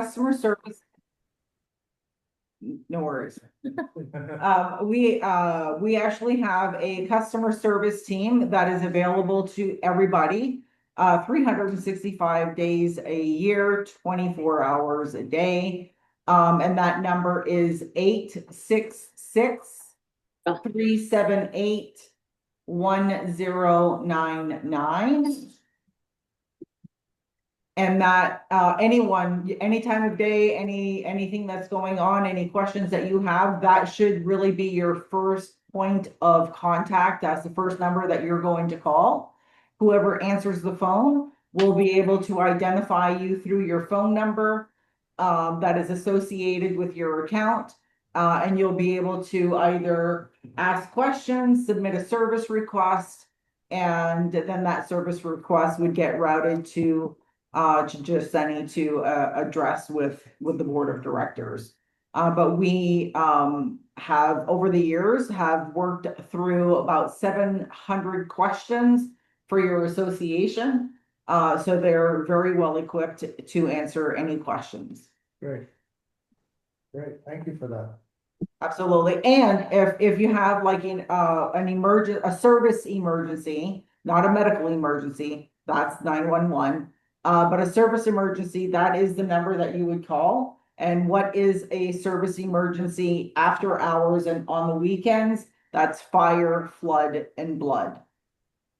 customer service. No worries. We actually have a customer service team that is available to everybody. 365 days a year, 24 hours a day. And that number is 866-378-1099. And that anyone, any time of day, anything that's going on, any questions that you have, that should really be your first point of contact. That's the first number that you're going to call. Whoever answers the phone will be able to identify you through your phone number that is associated with your account. And you'll be able to either ask questions, submit a service request, and then that service request would get routed to Giuseppe to address with the board of directors. But we have over the years have worked through about 700 questions for your association. So they're very well equipped to answer any questions. Great. Great, thank you for that. Absolutely. And if you have like a service emergency, not a medical emergency, that's 911. But a service emergency, that is the number that you would call. And what is a service emergency after hours and on the weekends? That's fire, flood, and blood.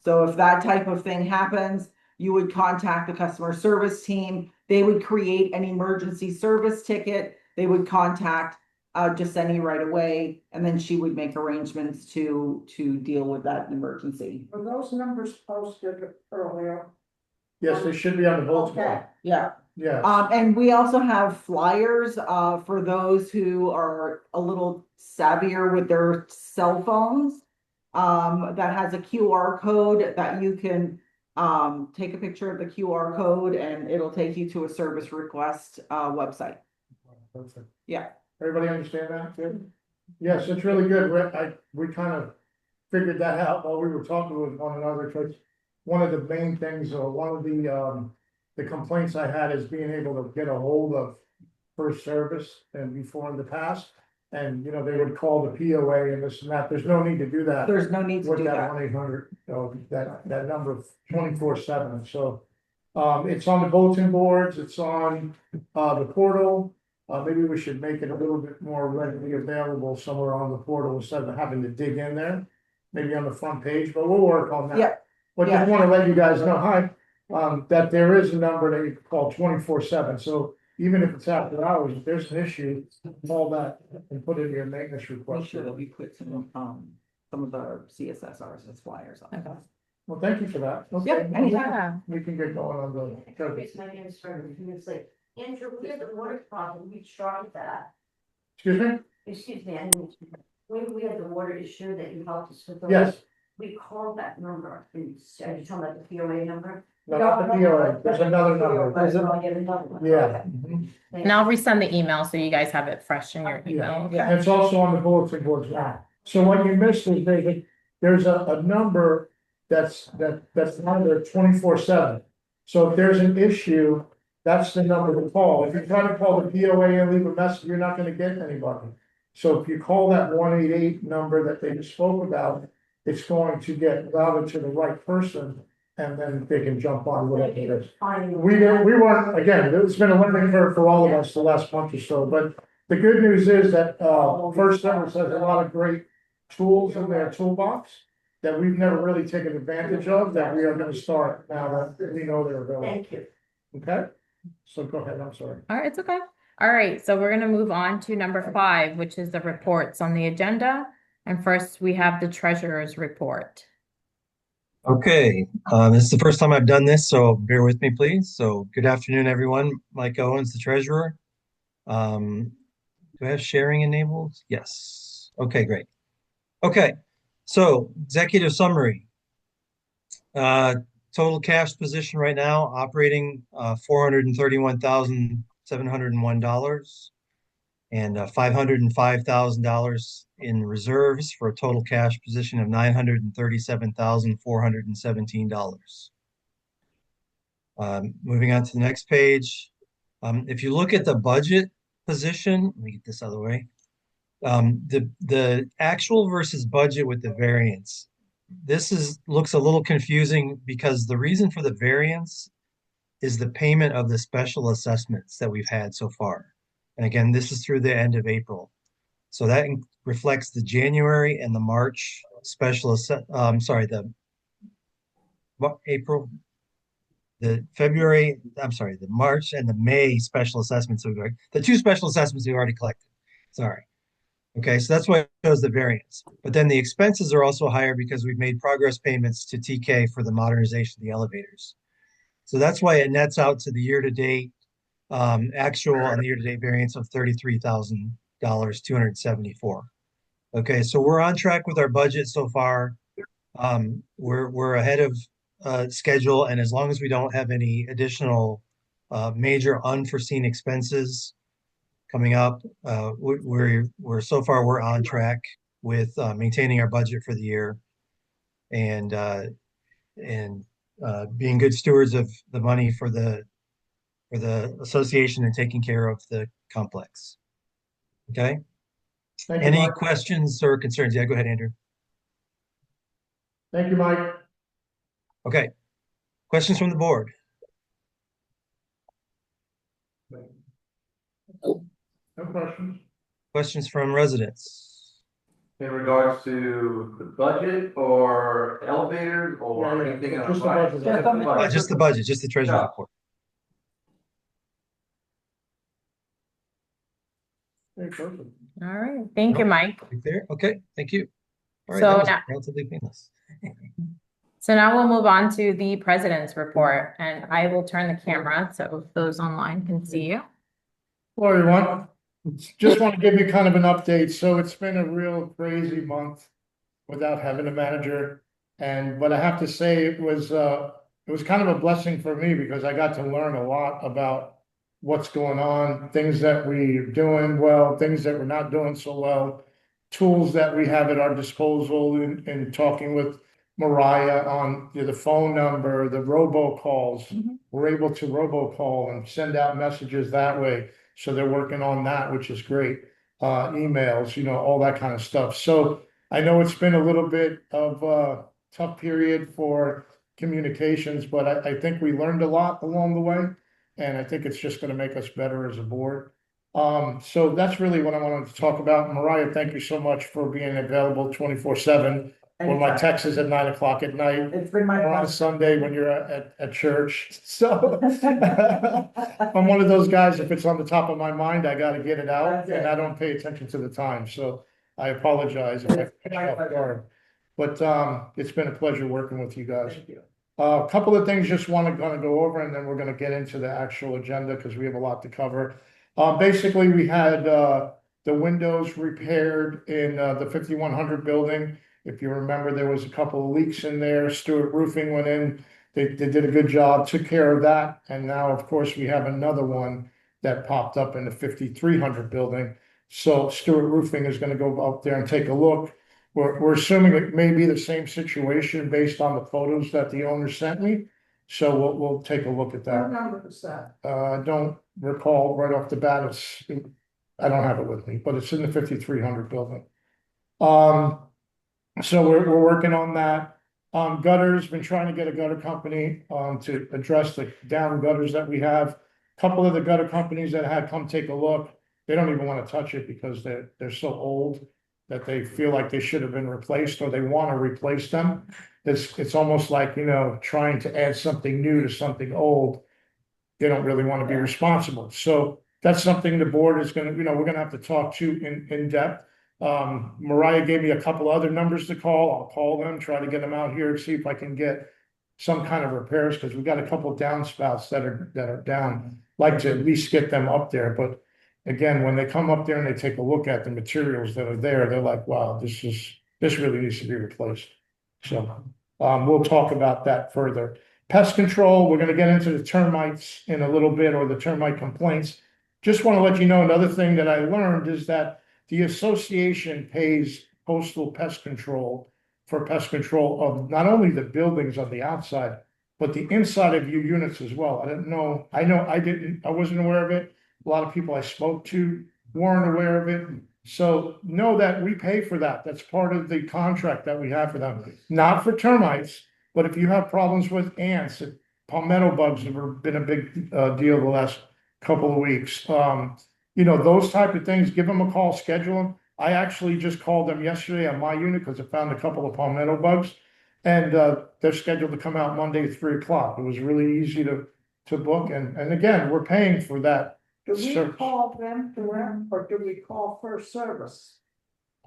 So if that type of thing happens, you would contact the customer service team. They would create an emergency service ticket. They would contact Giuseppe right away, and then she would make arrangements to deal with that emergency. Are those numbers posted earlier? Yes, they should be on the bulletin board. Yeah. Yeah. And we also have flyers for those who are a little savvier with their cell phones. That has a QR code that you can take a picture of the QR code and it'll take you to a service request website. Perfect. Yeah. Everybody understand that? Good. Yes, it's really good. We kind of figured that out while we were talking with one another, because one of the main things, or one of the complaints I had is being able to get a hold of First Service and before in the past. And, they would call the POA and this and that. There's no need to do that. There's no need to With do that that. 1-800, that number 24/7. So, it's on the bulletin boards, it's on, the portal. Maybe we should make it a little bit more readily available somewhere on the portal instead of having to dig in there. Maybe on the front page, but we'll work on that. Yeah. But I want to let you guys know, that there is a number that you can call 24/7. So even if it's after hours, if there's an issue, call that and put in your maintenance Make request. sure that we put some of the CSSRs as flyers on it. Well, thank you for that. Okay. Yep, anytime. We can get going on the. My name is Frederick, and it's like, Andrew, we had the water problem, we started that. Excuse me? Excuse me, I didn't. When we had the water issue that you helped us with. Yes, We called that number, and are you talking about the POA number? no, not the POA, there's another number. I'll get another one. Yeah. Okay. And I'll resend the email so you guys have it fresh in your email. Yeah, and it's also on the bulletin board now. So what you missed is there's a number that's on there 24/7. So if there's an issue, that's the number to call. If you try to call the POA and leave a message, you're not gonna get anybody. So if you call that 188 number that they just spoke about, it's going to get routed to the right person, and then they can jump on whatever it is. We weren't, again, it's been a learning curve for all of us the last month or so, but the good news is that, First Service has a lot of great tools in their toolbox that we've never really taken advantage of, that we are gonna start now that we know they're available. Thank you. Okay? So go ahead, I'm sorry. All right, it's okay. All right, so we're gonna move on to number 5, which is the reports on the agenda. And first, we have the treasurer's report. Okay, this is the first time I've done this, so bear with me, please. So good afternoon, everyone. Mike Owens, the treasurer. Do I have sharing enabled? Yes. Okay, great. Okay, so executive summary. Total cash position right now, operating $431,701 and $505,000 in reserves for a total cash position of $937,417. Moving on to the next page. If you look at the budget position, let me get this out of the way. The actual versus budget with the variance. Looks a little confusing because the reason for the variance is the payment of the special assessments that we've had so far. And again, this is through the end of April. So that reflects the January and the March April, the February, I'm sorry, the March and the May special assessments. The two special assessments we already collected. Sorry. Okay, so that's why it shows the variance. But then the expenses are also higher because we've made progress payments to TK for the modernization of the elevators. So that's why it nets out to the year-to-date actual on the year-to-date variance of $33,000, 274. Okay, so we're on track with our budget so far. We're ahead of schedule, and as long as we don't have any additional major unforeseen expenses coming up, we're so far we're on track with maintaining our budget for the year and being good stewards of the money for the association and taking care of the complex. Okay. Thank you, Any Mike. questions or concerns? Yeah, go ahead, Andrew. Thank you, Mike. Okay. Questions from the board? No questions. Questions from residents? In regards to the budget or elevators or anything else? Just the budget. Just the budget, just the treasurer's Yeah. report. Very perfect. All right, thank you, Mike. Right there. Okay, thank you. All right, So that was now- relatively painless. So now we'll move on to the president's report, and I will turn the camera so those online can see you. Hello, everyone. Just want to give you kind of an update. So it's been a real crazy month without having a manager. But I have to say it was kind of a blessing for me because I got to learn a lot about what's going on, things that we're doing well, things that we're not doing so well, tools that we have at our disposal in talking with Mariah on the phone number, the robocalls. We're able to robocall and send out messages that way. So they're working on that, which is great. Emails, all that kind of stuff. So I know it's been a little bit of a tough period for communications, but I think we learned a lot along the way. And I think it's just going to make us better as a board. So that's really what I wanted to talk about. Mariah, thank you so much for being available 24/7. When my text is at 9 o'clock at night. It's been my Or on a pleasure. Sunday when you're at church. So I'm one of those guys, if it's on the top of my mind, I gotta get it out That's it. and I don't pay attention to the time. So I apologize if I catch you off guard. But it's been a pleasure working with you guys. Thank you. A couple of things just gonna go over and then we're gonna get into the actual agenda because we have a lot to cover. Basically, we had the windows repaired in the 5100 building. If you remember, there was a couple of leaks in there. Stewart Roofing went in. They did a good job, took care of that. And now, of course, we have another one that popped up in the 5300 building. So Stewart Roofing is gonna go up there and take a look. We're assuming it may be the same situation based on the photos that the owner sent me. So we'll take a look at that. number is that? I don't recall right off the bat. I don't have it with me, but it's in the 5300 building. So we're working on that. Gutters, been trying to get a gutter company to address the down gutters that we have. Couple of the gutter companies that had come take a look, they don't even want to touch it because they're so old that they feel like they should have been replaced or they want to replace them. It's almost like, trying to add something new to something old. They don't really want to be responsible. So that's something the board is gonna, we're gonna have to talk to in depth. Mariah gave me a couple other numbers to call. I'll call them, try to get them out here and see if I can get some kind of repairs, because we've got a couple downspouts that are down. Like to at least get them up there, but again, when they come up there and they take a look at the materials that are there, they're like, wow, this really needs to be replaced. So we'll talk about that further. Pest control, we're gonna get into the termites in a little bit, or the termite complaints. Just want to let you know, another thing that I learned is that the association pays Coastal Pest Control for pest control of not only the buildings on the outside, but the inside of your units as well. I didn't know, I wasn't aware of it. A lot of people I spoke to weren't aware of it. So know that we pay for that. That's part of the contract that we have for them. Not for termites, but if you have problems with ants, palmetto bugs have been a big deal the last couple of weeks. You know, those type of things, give them a call, schedule them. I actually just called them yesterday on my unit because I found a couple of palmetto bugs. And they're scheduled to come out Monday at 3 o'clock. It was really easy to book. And again, we're paying for that. Do we Sure. call them direct or do we call first service?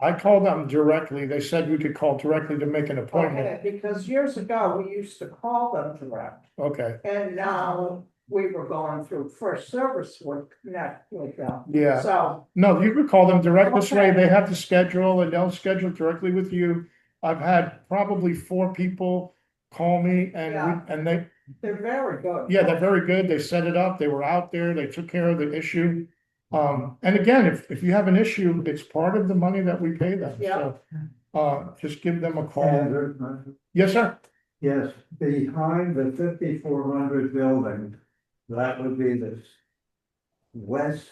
I called them directly. They said you could call directly to make an appointment. Okay, because years ago, we used to call them direct, Okay, and now we were going through first service would connect with them. yeah. So, No, you could call them direct this way. Okay. They have to schedule and they'll schedule directly with you. I've had probably 4 people call me Yeah. and they, they're very good. yeah, they're very good. They set it up. They were out there. They took care of the issue. And again, if you have an issue, it's part of the money that we pay them. Yeah. So, just give them a call. And, Yes, sir. yes, behind the 5400 building, that would be the west,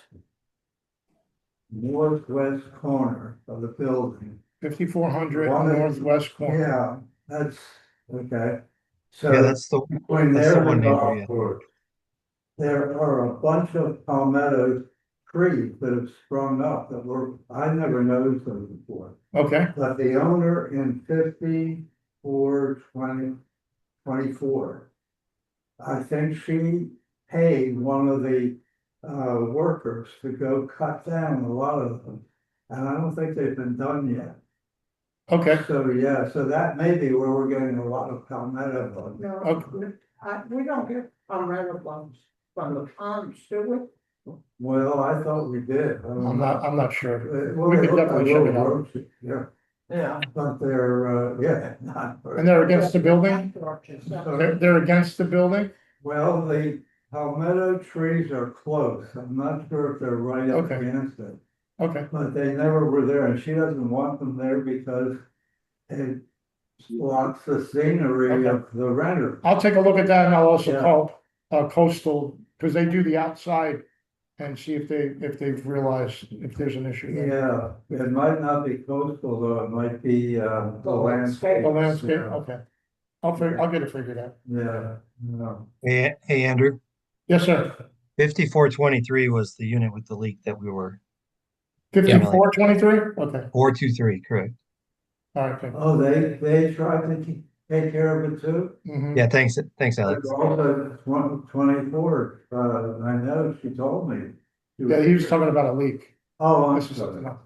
northwest corner of the building. 5400 One of- northwest corner. Yeah, that's, okay. So Yeah, that's the, between that's there the and one the neighbor, golf yeah. course, there are a bunch of palmetto trees that have sprung up that I never noticed them before. Okay, But the owner in 54/20/24, I think she paid one of the workers to go cut down a lot of them. And I don't think they've been done yet. okay. So, yeah, so that may be where we're getting a lot of palmetto bugs. No, Okay. we don't get palmetto bugs from the ponds, do we? Well, I thought we did. I don't know. I'm not sure. Well, We they could look definitely like check it little out. roaches, yeah, Yeah. but they're, yeah, not. And they're against the building? Torches, They're against the building? Well, the palmetto trees are close. I'm not sure if they're right up Okay. against it, Okay, but they never were there, and she doesn't want them there because it blocks the scenery Okay. of the renter. I'll take a look at that and I'll also Yeah. call Coastal, because they do the outside and see if they've realized if there's an issue there. Yeah, it might not be coastal though, it might be the landscape. The landscape, Yeah. okay. I'll get it figured out. Yeah, no. Hey, Andrew, Yes, sir. 5423 was the unit with the leak that we were, 5423? Okay, 423, correct. all right, good. Oh, they tried to take care of it too? Mhm. Yeah, thanks, Alex. Also, 24, I know, she told me. Yeah, he was talking about a leak. Oh, I'm This is something sorry. else.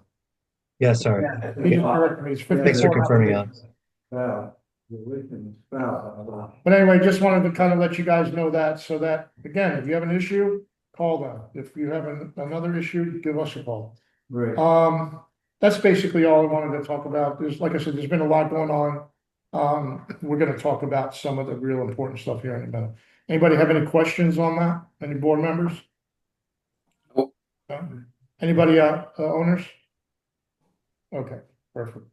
Yeah, sorry. He just corrected me. It's Thanks for 54. confirming, Alex. Yeah, the weekend spout. But anyway, just wanted to kind of let you guys know that, so that, again, if you have an issue, call them. If you have another issue, give us a call. Great. That's basically all I wanted to talk about. There's, like I said, there's been a lot going on. We're gonna talk about some of the real important stuff here in a minute. Anybody have any questions on that? Any board members? Nope. Anybody, owners? Okay, perfect.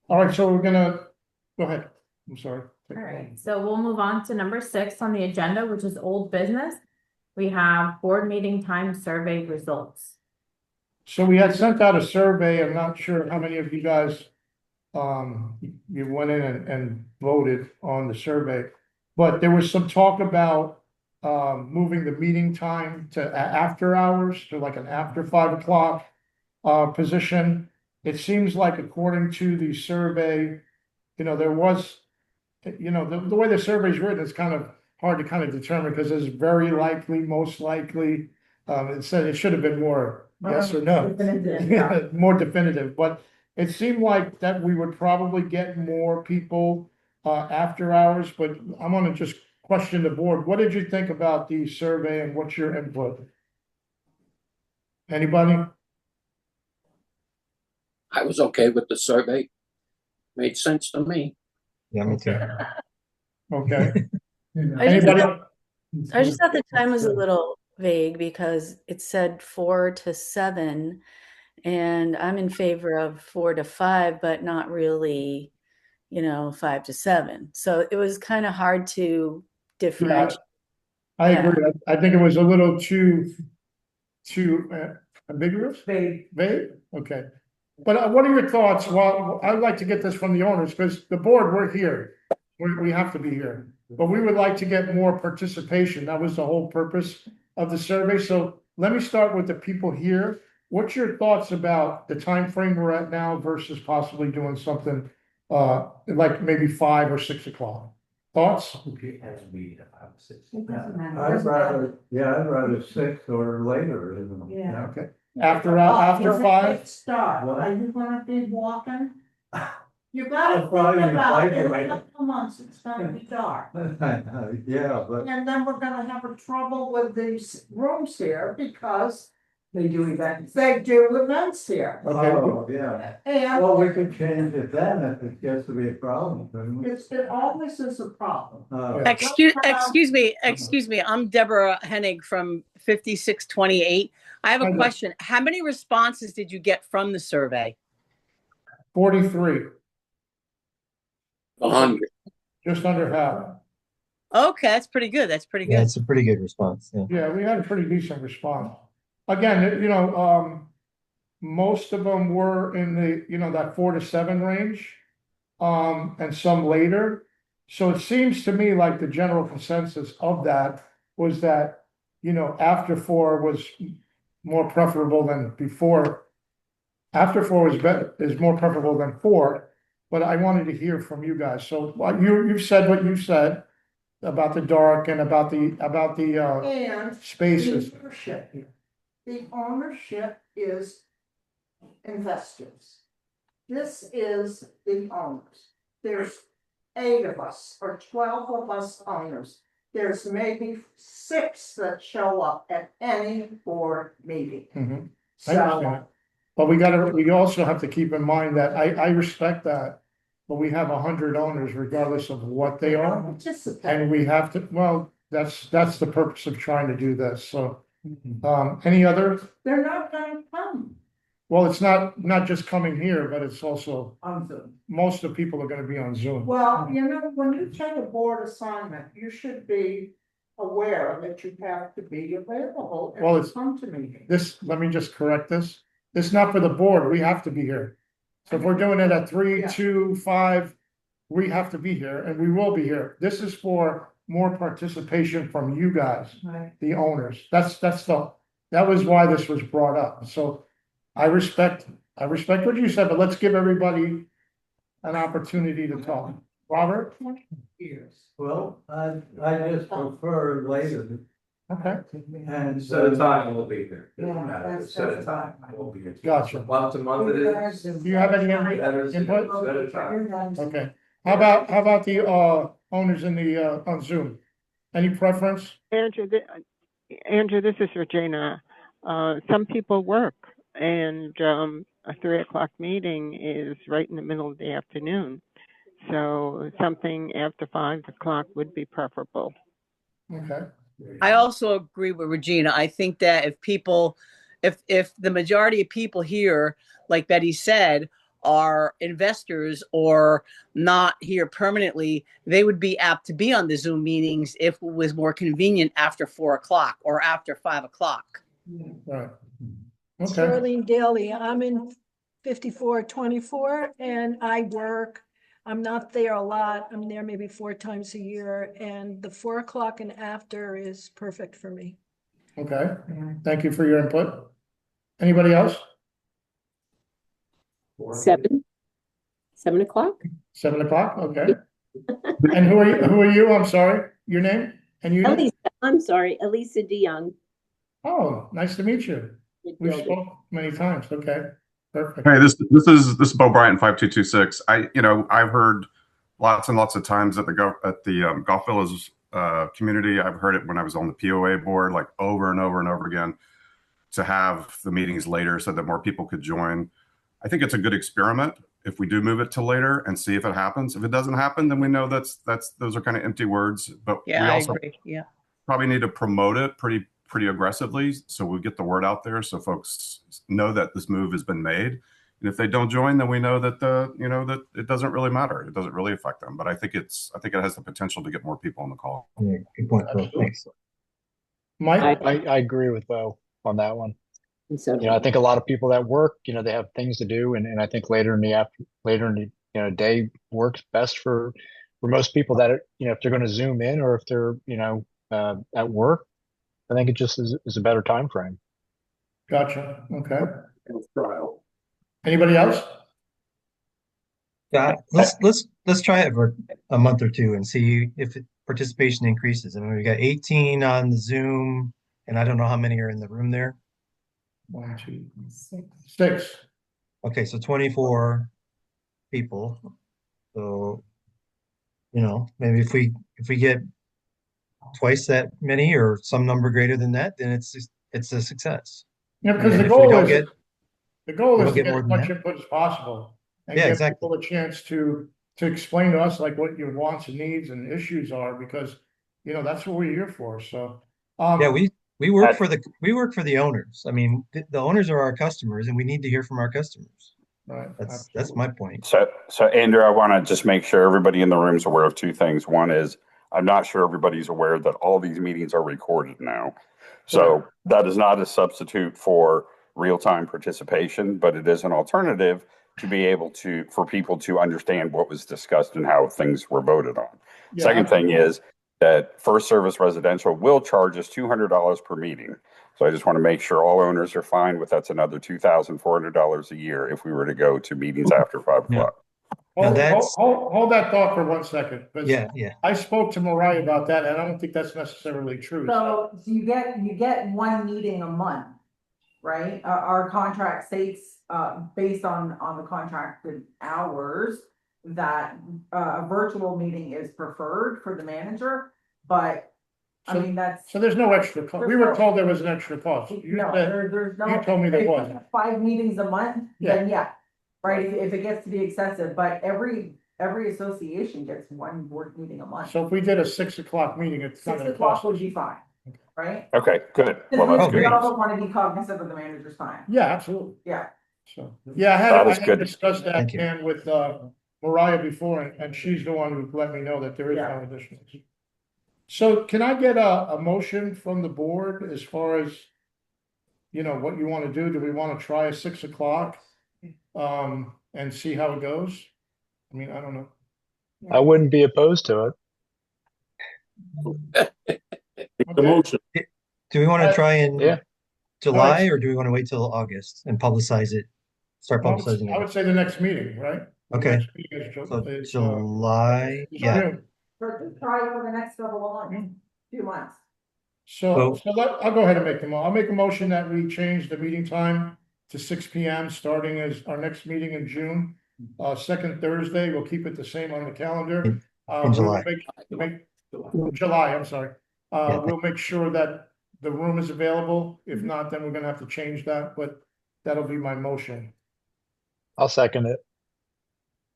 All right, so we're gonna, go ahead. I'm sorry. All right, so we'll move on to number 6 on the agenda, which is old business. We have board meeting time survey results. So we had sent out a survey. I'm not sure how many of you guys you went in and voted on the survey. But there was some talk about moving the meeting time to after hours, to like an after 5 o'clock position. It seems like according to the survey, there was, the way the survey is written, it's kind of hard to kind of determine because it's very likely, most likely. It said it should have been more yes or no. Definitive, yeah. More definitive, but it seemed like that we would probably get more people after hours, but I'm gonna just question the board. What did you think about the survey and what's your input? Anybody? I was okay with the survey. Made sense to me. Yeah, me too. Okay. I just Anybody? thought- I just thought the time was a little vague because it said 4 to 7, and I'm in favor of 4 to 5, but not really, 5 to 7. So it was kind of hard to differentiate. I Yeah. agree. I think it was a little too ambiguous, Vague. vague, okay. But what are your thoughts? Well, I'd like to get this from the owners, because the board, we're here. We have to be here, but we would like to get more participation. That was the whole purpose of the survey. So let me start with the people here. What's your thoughts about the time frame we're at now versus possibly doing something like maybe 5 or 6 o'clock? Thoughts? I'd rather 6 or later. Yeah. Okay. After 5? Start, What? are you gonna be walking? You gotta I'll probably think be about it, biking, in right? a couple months, it's gonna be dark. Yeah, but. And then we're gonna have a trouble with these rooms here because They do events. they do events here. Okay. Oh, yeah. And Well, we could change it then if it gets to be a problem, couldn't we? it always is a problem. Excuse me, I'm Deborah Hennig from 5628. I have Hi a there. question. How many responses did you get from the survey? 43, 100. just under half. Okay, that's pretty good. That's pretty Yeah, good. it's a pretty good response. Yeah. Yeah, we had a pretty decent response. Again, most of them were in the, that 4 to 7 range. And some later. So it seems to me like the general consensus of that was that, after 4 was more preferable than before. After 4 is more preferable than 4, but I wanted to hear from you guys. So you've said what you've said about the dark and about the And spaces. the ownership here. The ownership is investors. This is the owners. There's 8 of us or 12 of us owners. There's maybe 6 that show up at any board meeting. Mhm. I So, understand. But we also have to keep in mind that I respect that, but we have 100 owners regardless of what they are. participate. And we have to, well, that's the purpose of trying to do this, so. Any other, They're not gonna come. well, it's not just coming here, but it's also, On Zoom. most of the people are gonna be on Zoom. Well, when you take a board assignment, you should be aware that you have to be available Well, and it's- come to meetings. Let me just correct this. It's not for the board, we have to be here. So if we're doing it at 3, Yeah. 2, 5, we have to be here and we will be here. This is for more participation from you guys, Right. the owners. That was why this was brought up. So I respect what you said, but let's give everybody an opportunity to talk. Robert? Years. Well, I just prefer later. Okay, And Set a time, we'll be here. Yeah, Doesn't matter. that's- Set a that's time, we'll be here. gotcha. Once a month it is. Do you have any Better set input? a time. Okay. How about the owners in the on Zoom? Any preference? Andrew, this is Regina. Some people work, and a 3 o'clock meeting is right in the middle of the afternoon. So something after 5 o'clock would be preferable. Okay. I also agree with Regina. I think that if the majority of people here, like Betty said, are investors or not here permanently, they would be apt to be on the Zoom meetings if it was more convenient after 4 o'clock or after 5 o'clock. Right. Okay. Sterling Daly, I'm in 5424 and I work. I'm not there a lot. I'm there maybe 4 times a year, and the 4 o'clock and after is perfect for me. Okay. Thank you for your input. Anybody else? 7 o'clock. 7 o'clock. Okay. And who are you? I'm sorry. Your name and you? Elisa, I'm sorry, Elisa DeYoung. Oh, nice to meet you. We've spoken many times. Okay. Perfect. Hey, this is Bo Bryant, 5226. I've heard lots and lots of times at the Golf Villas community. I've heard it when I was on the POA board, like over and over and over again, to have the meetings later so that more people could join. I think it's a good experiment if we do move it to later and see if it happens. If it doesn't happen, then we know those are kind of empty words. But Yeah, we I also agree. Yeah. probably need to promote it pretty aggressively so we get the word out there so folks know that this move has been made. And if they don't join, then we know that that it doesn't really matter. It doesn't really affect them. But I think it has the potential to get more people on the call. Yeah, good point, Bill. Thanks. Mike? I agree with Bo on that one. So, I think a lot of people that work, they have things to do, and I think later in the day works best for most people that if they're going to zoom in or if they're at work. I think it just is a better time frame. Gotcha. Okay. Anybody else? Yeah, let's try it for a month or two and see if participation increases. I mean, we got 18 on the Zoom, and I don't know how many are in the room there. 1, 2, 6. Okay, so 24 people. So, maybe if we get twice that many or some number greater than that, then it's a success. Yeah, because And the if we goal don't is get- to get more as than much that. input as possible and Yeah, give exactly. people a chance to explain to us like what your wants and needs and issues are, because that's what we're here for. So Yeah, we work for the owners. I mean, the owners are our customers, and we need to hear from our customers. Right. That's my point. So Andrew, I want to just make sure everybody in the room is aware of two things. One is I'm not sure everybody's aware that all these meetings are recorded now. So that is not a substitute for real-time participation, but it is an alternative to be able for people to understand what was discussed and how things were voted on. Yeah, Second thing absolutely. is that First Service Residential will charge us $200 per meeting. So I just want to make sure all owners are fine with that's another $2,400 a year if we were to go to meetings after 5 o'clock. Hold that's- that thought for 1 second. 'Cause Yeah. I spoke to Mariah about that, and I don't think that's necessarily true. So you get one meeting a month, right? Our contract states, based on the contracted hours, that a virtual meeting is preferred for the manager, but I mean, that's. So there's no extra cost. We were told there was an extra cost. You No, said- there's no. you told me there if was. you have 5 meetings a month, then yeah, right, if it gets to be excessive, but every association gets one board meeting a month. So if we did a 6 o'clock meeting, it's not 6 gonna o'clock cost. would be fine, right? Okay, good. Well, Because that's we good. also want to be cognizant of the manager's time, Yeah, absolutely. yeah. So, yeah, That I is had good. discussed that, Thank you. Dan, with Mariah before, and she's the one who let me know that there is Yeah. no additional. So can I get a motion from the board as far as, what you want to do? Do we want to try a 6 o'clock? And see how it goes? I mean, I don't know. I wouldn't be opposed to it. The motion. Do we want to try in Yeah. July, Nice. or do we want to wait till August and publicize it? Start publicizing I it. would say the next meeting, right? The Okay. next meeting is So is, July, is yeah. June. Try for the next couple of months, 2 months. So I'll go ahead and I'll make a motion that we change the meeting time to 6 PM, starting as our next meeting in June. Second Thursday, we'll keep it the same on the calendar. In We'll July. July, I'm sorry. Yeah. We'll make sure that the room is available. If not, then we're gonna have to change that, but that'll be my motion. I'll second it.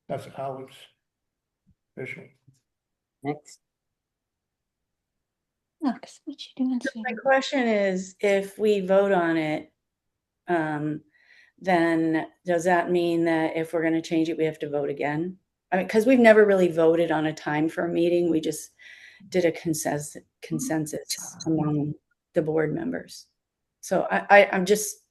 That's Alex. Official. next. My question is, if we vote on it, then does that mean that if we're gonna change it, we have to vote again? I mean, because we've never really voted on a time for a meeting, we just did a consensus among the board members. So I'm just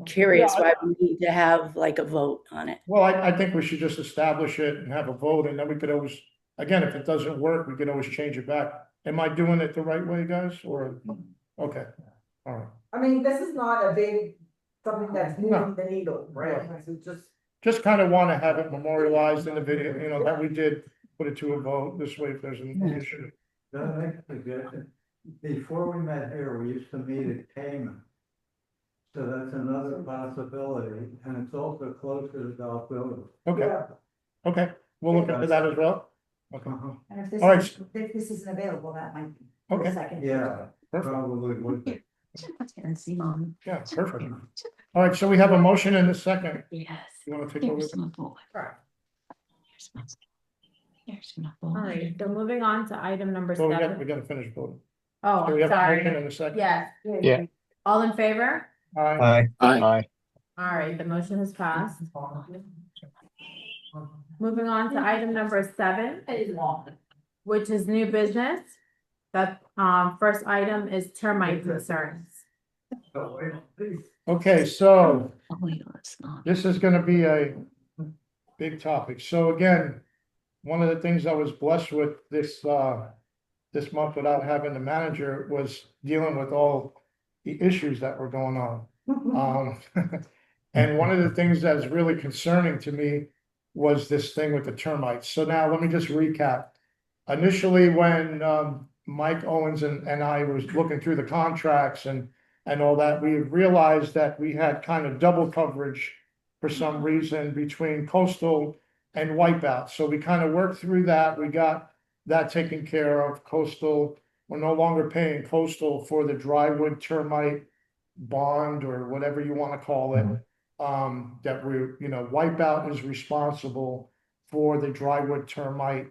curious Yeah, why we need to have like a vote on it. Well, I think we should just establish it and have a vote, and then we could always, again, if it doesn't work, we could always change it back. Am I doing it the right way, guys, or, okay, all right. I mean, this is not a big, something that's moving the needle, right? No. It's just. Just kind of want to have it memorialized in the video, that we did put it to a vote, this way if there's an issue. That makes a suggestion. Before we met here, we used to meet at Cayman. So that's another possibility, and it's also closer to Gulf Village. Okay, we'll look into that as well. Okay, And if this All right. if this isn't available, that might be Okay. the second. Yeah, Perfect. probably would be. And see, Mom. Yeah, perfect. All right, so we have a motion and a second. Yes. You want to take over? All right, so moving on to item number Well, we 7. gotta finish voting. Oh, So we have a motion sorry. and a second. Yes. Yeah. All in favor? Aye. Aye. Aye. All right, the motion has passed. Moving on to item number 7, which is new business. That, first item is termite concerns. Okay, so Oh, wait, it's not. this is gonna be a big topic. So again, one of the things I was blessed with this month without having the manager was dealing with all the issues that were going on. And one of the things that's really concerning to me was this thing with the termites. So now let me just recap. Initially, when Mike Owens and I was looking through the contracts and all that, we realized that we had kind of double coverage for some reason between coastal and wipeout. So we kind of worked through that. We got that taken care of. Coastal, we're no longer paying coastal for the drywood termite bond or whatever you want to call it. That we're, wipeout is responsible for the drywood termite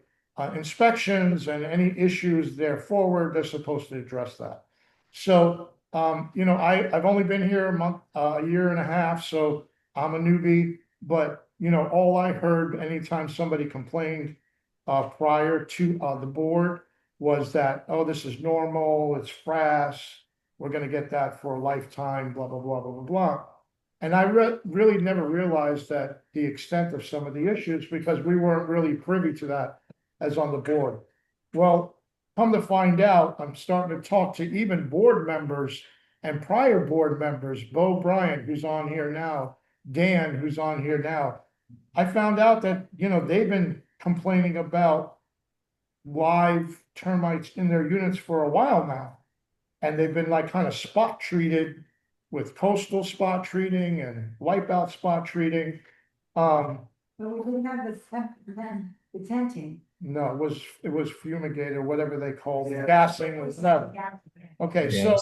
inspections and any issues there forward, they're supposed to address that. So, I've only been here a year and a half, so I'm a newbie, but all I heard anytime somebody complained prior to the board was that, oh, this is normal, it's frass, we're gonna get that for a lifetime, blah, blah, blah, blah, blah, blah. And I really never realized that the extent of some of the issues because we weren't really privy to that as on the board. Well, come to find out, I'm starting to talk to even board members and prior board members, Bo Bryant, who's on here now, Dan, who's on here now. I found out that, they've been complaining about live termites in their units for a while now. And they've been like kind of spot treated with coastal spot treating and wipeout spot treating. But we didn't have the tenting. No, it was fumigated, whatever they called it, gassing was never. Okay, so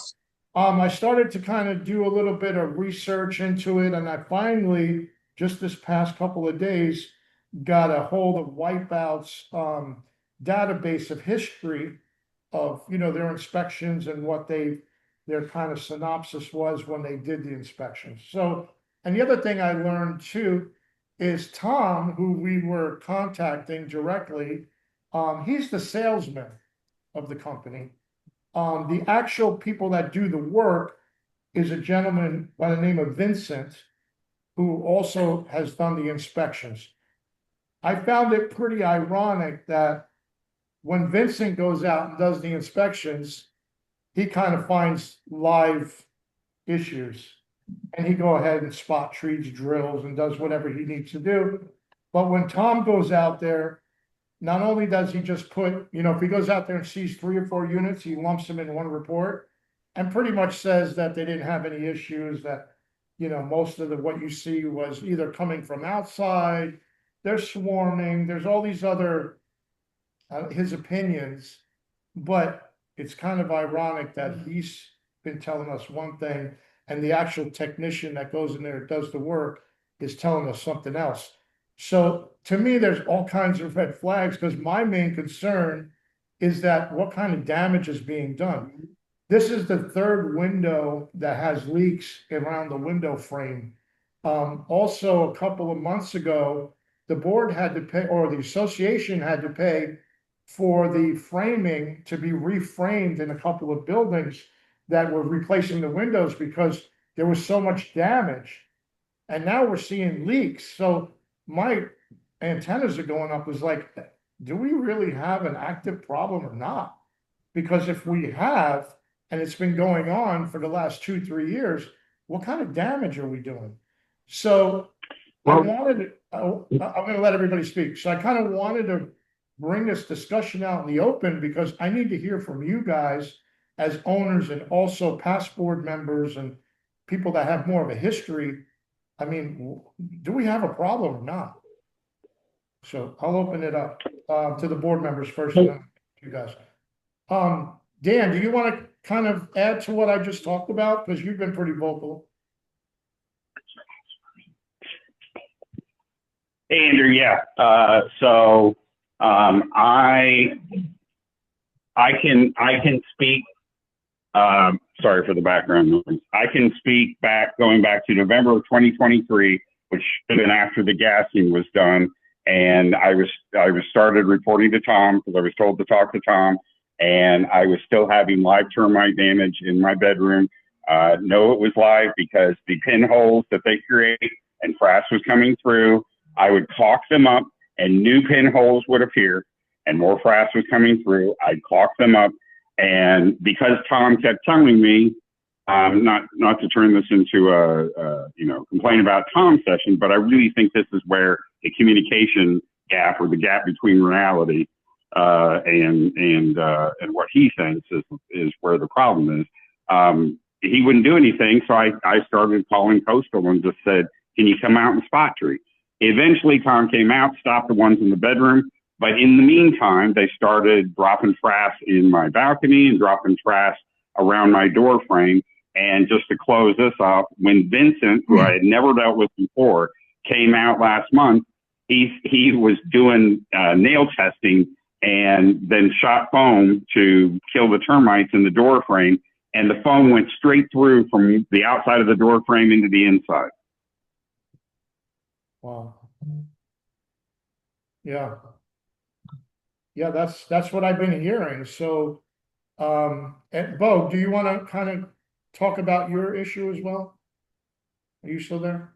I started to kind of do a little bit of research into it, and I finally, just this past couple of days, got a hold of Wipeout's database of history of their inspections and what their kind of synopsis was when they did the inspections. So, and the other thing I learned too is Tom, who we were contacting directly, he's the salesman of the company. The actual people that do the work is a gentleman by the name of Vincent, who also has done the inspections. I found it pretty ironic that when Vincent goes out and does the inspections, he kind of finds live issues and he go ahead and spot treats, drills, and does whatever he needs to do. But when Tom goes out there, not only does he just put, if he goes out there and sees 3 or 4 units, he lumps them in one report and pretty much says that they didn't have any issues, that, most of what you see was either coming from outside, they're swarming, there's all these other, his opinions, but it's kind of ironic that he's been telling us one thing and the actual technician that goes in there and does the work is telling us something else. So to me, there's all kinds of red flags because my main concern is that what kind of damage is being done. This is the 3rd window that has leaks around the window frame. Also, a couple of months ago, the board had to pay, or the association had to pay for the framing to be reframed in a couple of buildings that were replacing the windows because there was so much damage. And now we're seeing leaks. So my antennas are going up is like, do we really have an active problem or not? Because if we have, and it's been going on for the last 2-3 years, what kind of damage are we doing? So I'm going to let everybody speak. So I kind of wanted to bring this discussion out in the open because I need to hear from you guys as owners and also past board members and people that have more of a history. I mean, do we have a problem or not? So I'll open it up to the board members first, and then you guys. Dan, do you want to kind of add to what I just talked about? Because you've been pretty vocal. Hey, Andrew. Yeah. I can speak Sorry for the background noise. I can speak going back to November of 2023, which should have been after the gassing was done. And I was started reporting to Tom because I was told to talk to Tom, and I was still having live termite damage in my bedroom. No, it was live because the pinholes that they create and frass was coming through. I would caulk them up and new pinholes would appear and more frass was coming through. I'd caulk them up. And because Tom kept telling me, not to turn this into a complain about Tom session, but I really think this is where the communication gap or the gap between reality and what he thinks is where the problem is. He wouldn't do anything, so I started calling Coastal and just said, "Can you come out and spot treat?" Eventually, Tom came out, stopped the ones in the bedroom. But in the meantime, they started dropping frass in my balcony and dropping frass around my door frame. And just to close this off, when Vincent, who I had never dealt with before, came out last month, he was doing nail testing and then shot foam to kill the termites in the door frame. And the foam went straight through from the outside of the door frame into the inside. Wow. Yeah. Yeah, that's what I've been hearing. So, and Bo, do you want to kind of talk about your issue as well? Are you still there?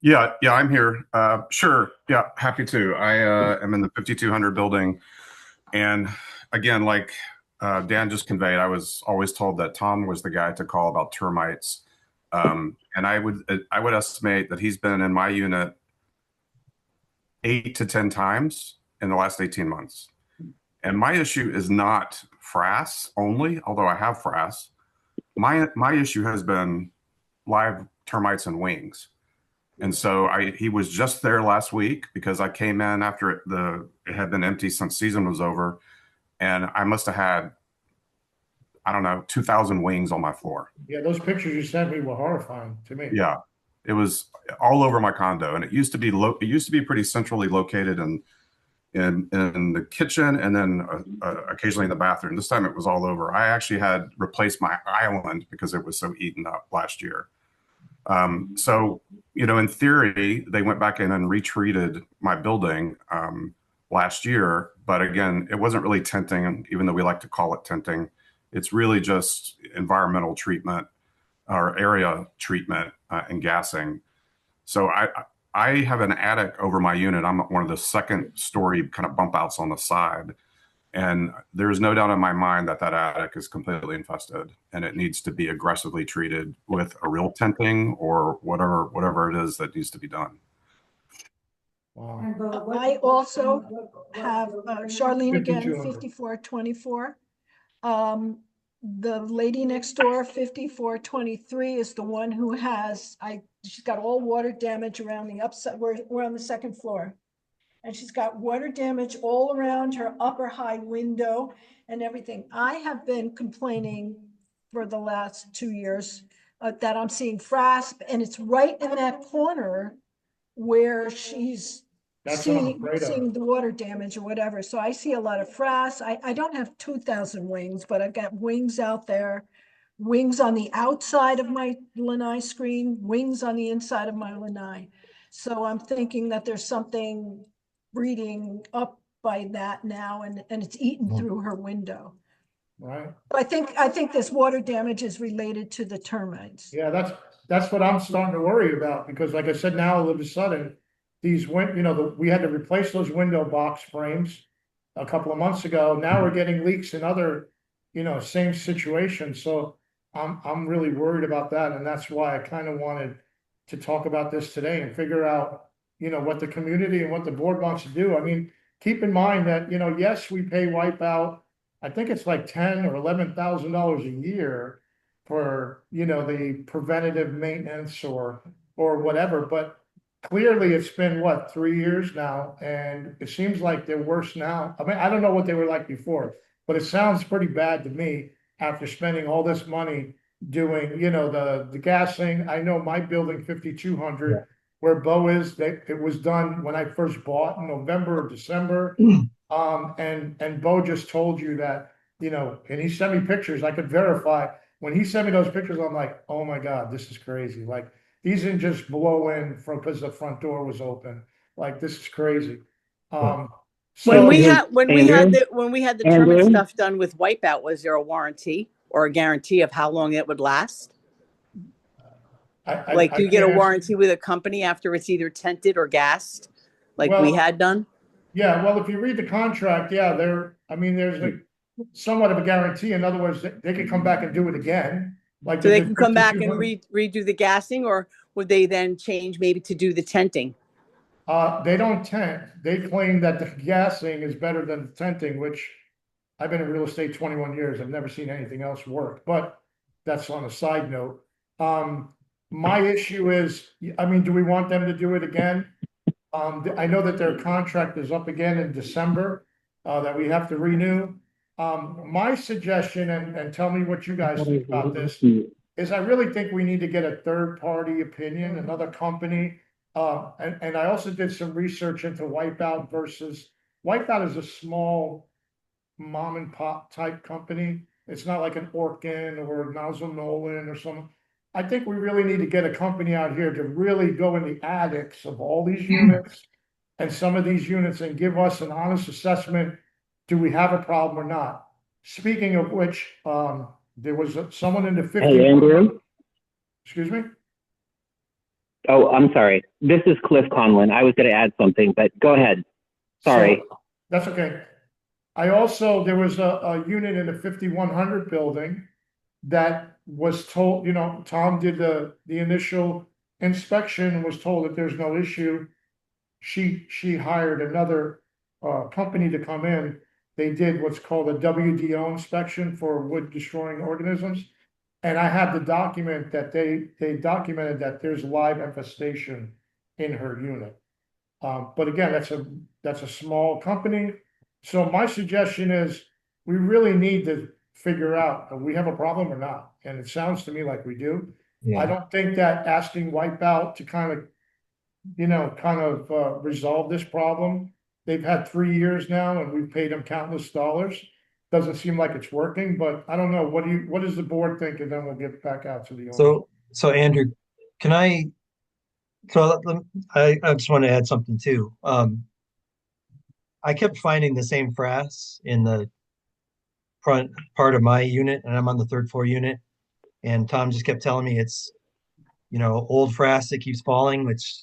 Yeah, I'm here. Sure. Yeah, happy to. I am in the 5200 building. And again, like Dan just conveyed, I was always told that Tom was the guy to call about termites. And I would estimate that he's been in my unit 8 to 10 times in the last 18 months. And my issue is not frass only, although I have frass. My issue has been live termites and wings. And so he was just there last week because I came in after it had been empty since season was over. And I must have had, I don't know, 2,000 wings on my floor. Yeah, those pictures you sent me were horrifying to me. Yeah, it was all over my condo. And it used to be pretty centrally located in the kitchen and then occasionally in the bathroom. This time it was all over. I actually had replaced my island because it was so eaten up last year. So, in theory, they went back in and retreated my building last year. But again, it wasn't really tenting, even though we like to call it tenting. It's really just environmental treatment or area treatment and gassing. So I have an attic over my unit. I'm one of the second story kind of bump outs on the side. And there's no doubt in my mind that attic is completely infested and it needs to be aggressively treated with a real tenting or whatever it is that needs to be done. Wow. I also have Charlene again, 5200. 5424. The lady next door, 5423, is the one who she's got all water damage around the upside. We're on the second floor. And she's got water damage all around her upper high window and everything. I have been complaining for the last 2 years that I'm seeing frass, and it's right in that corner where she's seeing the water damage or whatever. So I see a lot of frass. I don't have 2,000 wings, but I've got wings out there, wings on the outside of my lanai screen, wings on the inside of my lanai. So I'm thinking that there's something breeding up by that now, and it's eaten through her window. Right. I think this water damage is related to the termites. Yeah, that's what I'm starting to worry about, because like I said, now all of a sudden, we had to replace those window box frames a couple of months ago. Now we're getting leaks in other, same situations. So I'm really worried about that. And that's why I kind of wanted to talk about this today and figure out, what the community and what the board wants to do. I mean, keep in mind that, yes, we pay Wipeout. I think it's like $10,000 or $11,000 a year for, the preventative maintenance or whatever. But clearly it's been 3 years now, and it seems like they're worse now. I mean, I don't know what they were like before, but it sounds pretty bad to me after spending all this money doing, the gassing. I know my building 5200 where Bo is, it was done when I first bought in November or December. And Bo just told you that, and he sent me pictures. I could verify when he sent me those pictures, I'm like, oh my God, this is crazy. Like, these didn't just blow in from, because the front door was open. Like, this is crazy. When So we had when we had Andrew? the termite Andrew? stuff done with Wipeout, was there a warranty or a guarantee of how long it would last? Like, do you get a warranty with a company after it's either tented or gassed, like we had done? Yeah, well, if you read the contract, yeah, there's a somewhat of a guarantee. In other words, they could come back and do it again. Like So they they did can come back and 5200. redo the gassing, or would they then change maybe to do the tenting? They don't tent. They claim that the gassing is better than the tenting, which I've been in real estate 21 years. I've never seen anything else work, but that's on a side note. My issue is, do we want them to do it again? I know that their contract is up again in December, that we have to renew. My suggestion, and tell me what you guys think about this, is I really think we need to get a third-party opinion, another company. And I also did some research into Wipeout versus, Wipeout is a small mom and pop type company. It's not like an Orkin or Nozzle Nolan or something. I think we really need to get a company out here to really go in the attics of all these units and some of these units and give us an honest assessment. Do we have a problem or not? Speaking of which, there was someone in the 50. Hey, Andrew? Excuse me? Oh, I'm sorry. This is Cliff Conlon. I was going to add something, but go ahead. Sorry. So, that's okay. There was a unit in the 5100 building that was told, Tom did the initial inspection and was told that there's no issue. She hired another company to come in. They did what's called a WDO inspection for wood destroying organisms. And I have the document that they documented that there's live infestation in her unit. But again, that's a small company. So my suggestion is we really need to figure out if we have a problem or not. And it sounds to me like we do. Yeah. I don't think that asking Wipeout to kind of resolve this problem. They've had 3 years now and we've paid them countless dollars. Doesn't seem like it's working, but I don't know. What does the board think? And then we'll get back out to the owner. So Andrew, I just want to add something too. I kept finding the same frass in the front part of my unit, and I'm on the third floor unit. And Tom just kept telling me it's, old frass that keeps falling, which,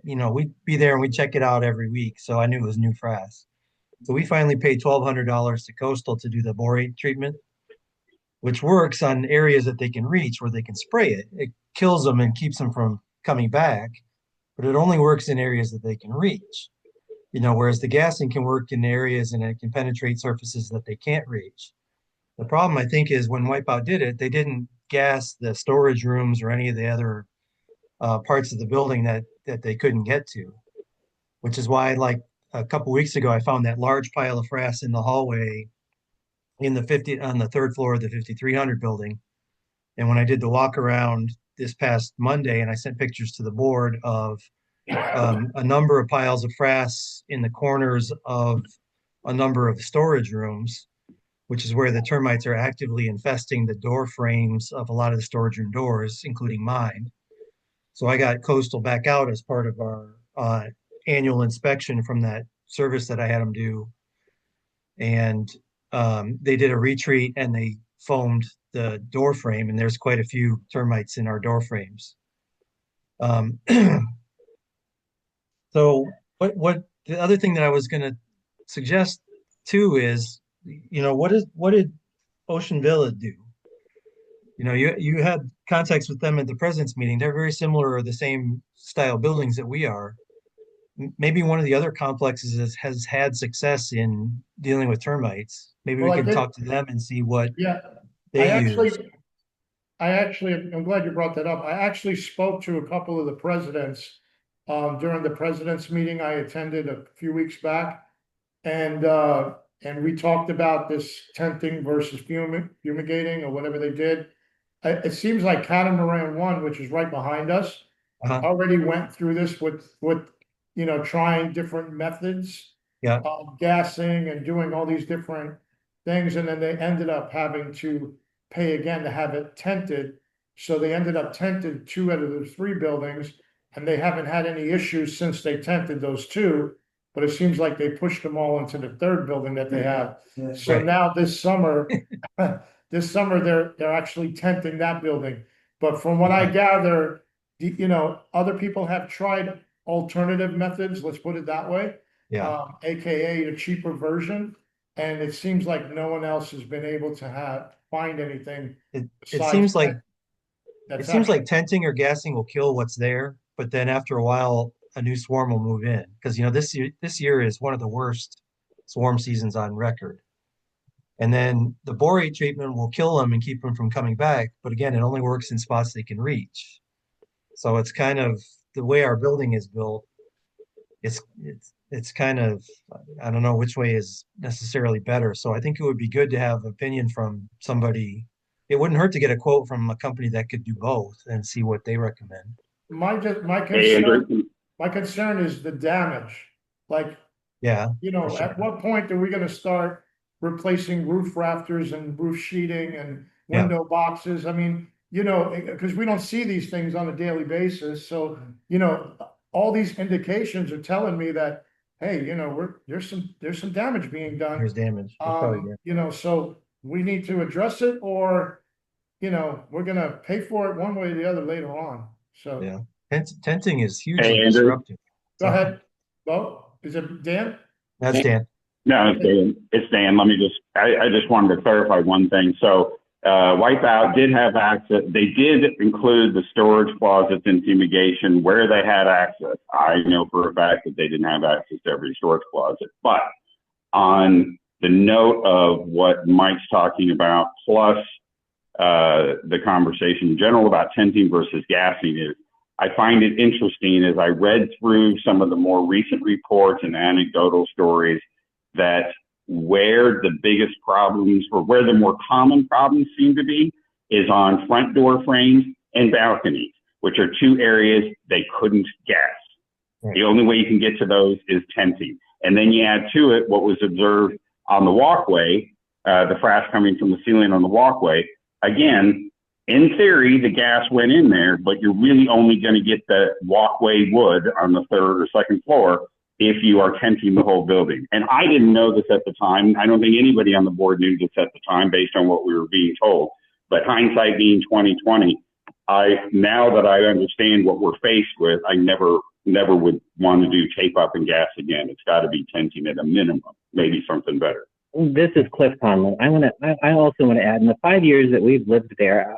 we'd be there and we'd check it out every week. So I knew it was new frass. So we finally paid $1,200 to Coastal to do the borate treatment, which works on areas that they can reach where they can spray it. It kills them and keeps them from coming back, but it only works in areas that they can reach. Whereas the gassing can work in areas and it can penetrate surfaces that they can't reach. The problem, I think, is when Wipeout did it, they didn't gas the storage rooms or any of the other parts of the building that they couldn't get to, which is why, like a couple weeks ago, I found that large pile of frass in the hallway on the third floor of the 5300 building. And when I did the walk around this past Monday, and I sent pictures to the board of a number of piles of frass in the corners of a number of storage rooms, which is where the termites are actively infesting the door frames of a lot of the storage room doors, including mine. So I got Coastal back out as part of our annual inspection from that service that I had them do. And they did a retreat and they foamed the door frame, and there's quite a few termites in our door frames. So what the other thing that I was going to suggest too is, what did Ocean Villa do? You had contacts with them at the president's meeting. They're very similar or the same style buildings that we are. Maybe one of the other complexes has had success in dealing with termites. Maybe we can talk to them and see what they use. I'm glad you brought that up. I actually spoke to a couple of the presidents during the president's meeting I attended a few weeks back. And we talked about this tenting versus fumigating or whatever they did. It seems like Catamaran 1, which is right behind us, already went through this with trying different methods of gassing and doing all these different things. And then they ended up having to pay again to have it tented. So they ended up tented 2 out of the 3 buildings, and they haven't had any issues since they tented those 2. But it seems like they pushed them all into the 3rd building that they have. So Right. now this summer, they're actually tenting that building. But from what I gather, other people have tried alternative methods, let's put it that way. Yeah. AKA a cheaper version. And it seems like no one else has been able to find anything. It besides seems like that. it seems like tenting or gassing will kill what's there, but then after a while, a new swarm will move in because this year is one of the worst swarm seasons on record. And then the borate treatment will kill them and keep them from coming back. But again, it only works in spots they can reach. So it's kind of the way our building is built. It's kind of, I don't know which way is necessarily better. So I think it would be good to have opinion from somebody. It wouldn't hurt to get a quote from a company that could do both and see what they recommend. My concern is the damage. Like, Yeah. at what point are we gonna start replacing roof rafters and roof sheeting and window boxes? I mean, because we don't see these things on a daily basis. So, all these indications are telling me that, hey, there's some damage being done. There's damage. So we need to address it, or, we're gonna pay for it one way or the other later on. So. Yeah. Tenting is hugely Hey, Andrew. disruptive. Go ahead. Bo, is it Dan? That's Dan. No, it's Dan. It's Dan. Let me I just wanted to clarify one thing. So, Wipeout did have access. They did include the storage closets and fumigation where they had access. I know for a fact that they didn't have access to every storage closet. But on the note of what Mike's talking about, plus the conversation in general about tenting versus gassing, is I find it interesting as I read through some of the more recent reports and anecdotal stories that where the biggest problems or where the more common problems seem to be is on front door frames and balconies, which are 2 areas they couldn't gas. Right. The only way you can get to those is tenting. And then you add to it what was observed on the walkway, the frash coming from the ceiling on the walkway. Again, in theory, the gas went in there, but you're really only going to get the walkway wood on the 3rd or 2nd floor if you are tenting the whole building. And I didn't know this at the time. I don't think anybody on the board knew this at the time based on what we were being told. But hindsight being 2020, now that I understand what we're faced with, I never would want to do tape up and gas again. It's got to be tenting at a minimum, maybe something better. This is Cliff Conlon. I also want to add, in the 5 years that we've lived there,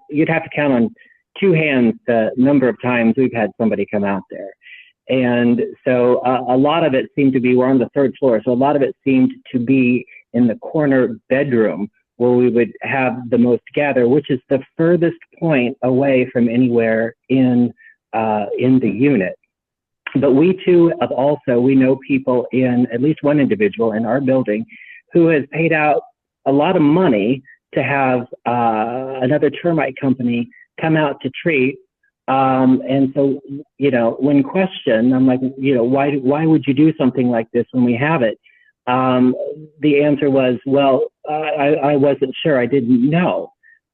you'd have to count on 2 hands the number of times we've had somebody come out there. And so a lot of it seemed to be, we're on the 3rd floor, so a lot of it seemed to be in the corner bedroom where we would have the most gather, which is the furthest point away from anywhere in the unit. But we too we know people at least one individual in our building who has paid out a lot of money to have another termite company come out to treat. And so, when questioned, I'm like, why would you do something like this when we have it? The answer was, well, I wasn't sure. I didn't know.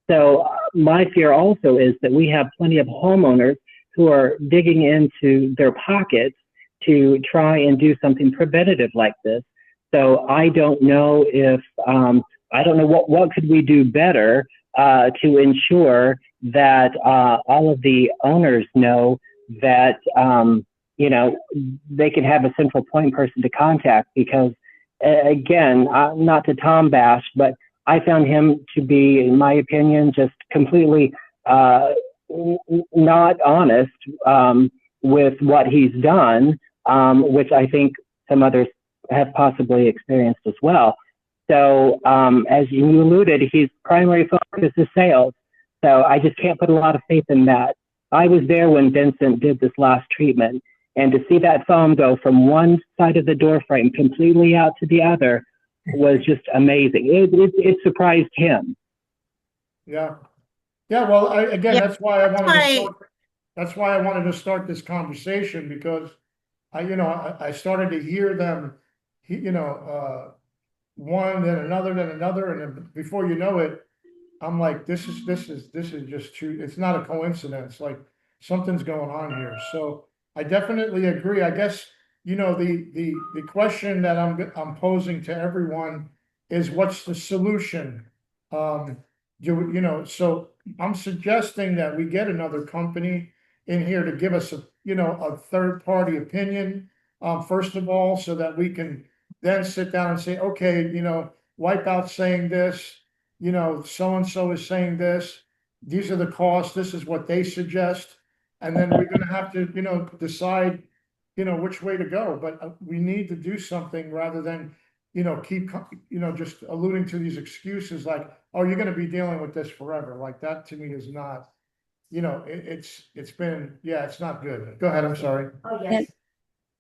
So my fear also is that we have plenty of homeowners who are digging into their pockets to try and do something preventative like this. So I don't know if, what could we do better to ensure that all of the owners know that, they can have a central point person to contact, because again, not to Tom bash, but I found him to be, in my opinion, just completely not honest with what he's done, which I think some others have possibly experienced as well. So as you alluded, his primary focus is sales. So I just can't put a lot of faith in that. I was there when Vincent did this last treatment, and to see that foam go from one side of the door frame completely out to the other was just amazing. It surprised him. Yeah. Yeah. Well, that's why I wanted to start this conversation, because I started to hear them, one, then another, and then before you know it, I'm like, this is just too, it's not a coincidence, like something's going on here. So I definitely agree. I guess, you know, the question that I'm posing to everyone is what's the solution? You know, so I'm suggesting that we get another company in here to give us a third party opinion. First of all, so that we can then sit down and say, okay, Wipeout saying this, so-and-so is saying this, these are the costs, this is what they suggest. And then we're gonna have to, decide, which way to go, but we need to do something rather than, keep, just alluding to these excuses like, oh, you're gonna be dealing with this forever. Like that to me is not, it's been, yeah, it's not good. Go ahead, I'm sorry. Oh, yes.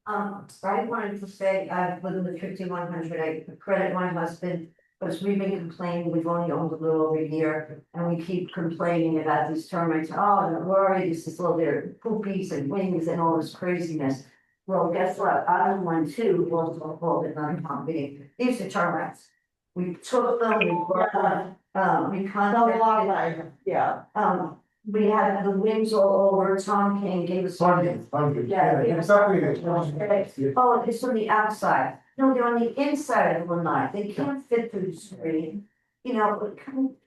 I wanted to say, I live in the 5100, I credit my husband, because we've been complaining, we've only owned a little over a year, and we keep complaining about these termites, oh, don't worry, this is all their poopies and wings and all this craziness. Well, guess what, I own one too, also called it non-company, these are termites. We took them, we brought them, we contacted. Yeah. We had the wings all over, Tom King gave us. Hundred, Yeah, yeah, exactly. Yeah. Oh, it's on the outside. No, they're on the inside of the lanai. They can't fit through the screen.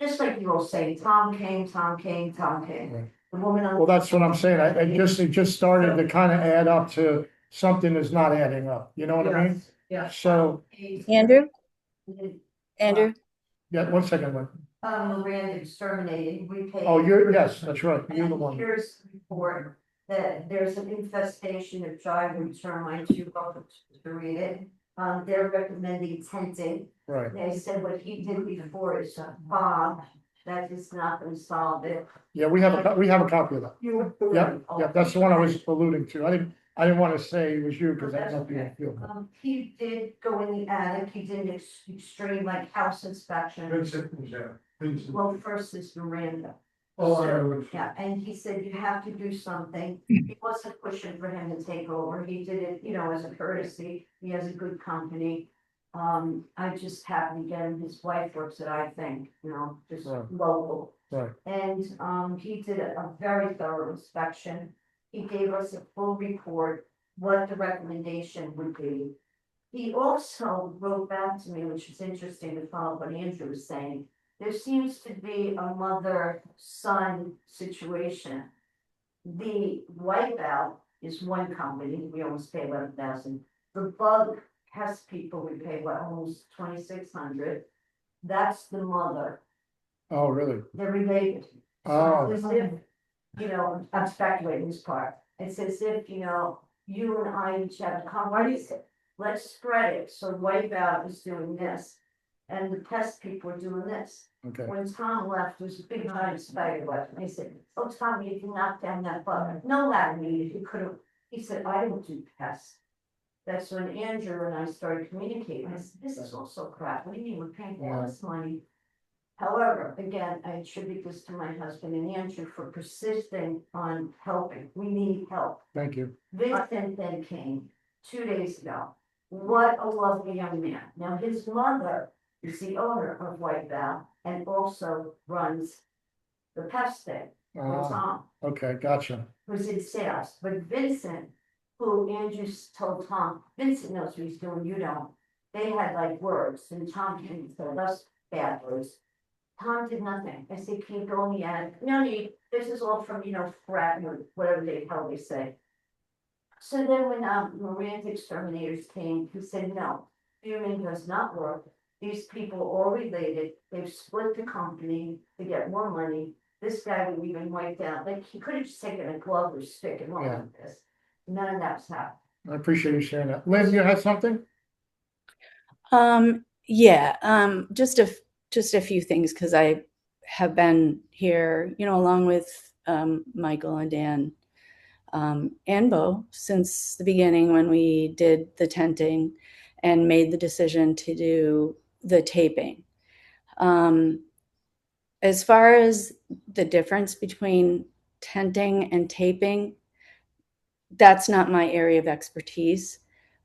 Just like you all say, Tom King. Right. The woman on. Well, that's what I'm saying. It just started to kind of add up to something that's not adding up. You know what I mean? Yeah. So, Andrew? Andrew? yeah, 1 second, Lynn. Miranda exterminated, we paid. Oh, yes, that's right. You're the one. Here's the report that there's an infestation of giant termites. You're welcome to read it. They're recommending tenting. Right. They said what he did before is a bomb. That is not going to solve it. Yeah, we have a copy of that. Yep, that's the one I was alluding to. I didn't want to say it was you because that's not the feel. He did go in the attic. He did an extreme like house inspection. Well, first is Miranda. Yeah, and he said you have to do something. He wasn't pushing for him to take over. He did it, as a courtesy. He has a good company. I just happened to get him. His wife works at, I think, just Right. local. Right. And he did a very thorough inspection. He gave us a full report, what the recommendation would be. He also wrote back to me, which is interesting to follow what Andrew was saying. There seems to be a mother-son situation. The Wipeout is one company, we almost pay 11,000. The Bug Pest people, we pay almost 2,600. That's the mother. Oh, really? They're related. Oh. So it's as if, I'm speculating this part. It's as if, you and I each have a conversation. Let's spread it. So Wipeout is doing this. And the pest people are doing this. Okay. When Tom left, there was a big giant spider web. And they said, oh, Tom, you can knock down that bug. No, that me, you could have. He said, I don't do pests. That's when Andrew and I started communicating. I said, this is also crap. What do you mean we're paying all this money? However, again, I attribute this to my husband and Andrew for persisting on helping. We need help. Thank you. Vincent then came 2 days ago. What a lovely young man. Now, his mother is the owner of Wipeout and also runs the pest thing for Tom, Okay, gotcha. who's in sales. But Vincent, who Andrew told Tom, Vincent knows what he's doing, you don't. They had like words and Tom came and told us bad words. Tom did nothing. I said, can you go in the attic? No need. This is all from, frat or whatever they probably say. So then when Miranda exterminators came, he said, no, fuming does not work. These people are all related. They've split the company to get more money. This guy would even wipe out. Like he could have just taken a glove or stick and all of this. None of that's happened. I appreciate you sharing that. Lynn, you had something? Yeah, just a few things because I have been here, along with Michael and Dan and Bo since the beginning when we did the tenting and made the decision to do the taping. As far as the difference between tenting and taping, that's not my area of expertise.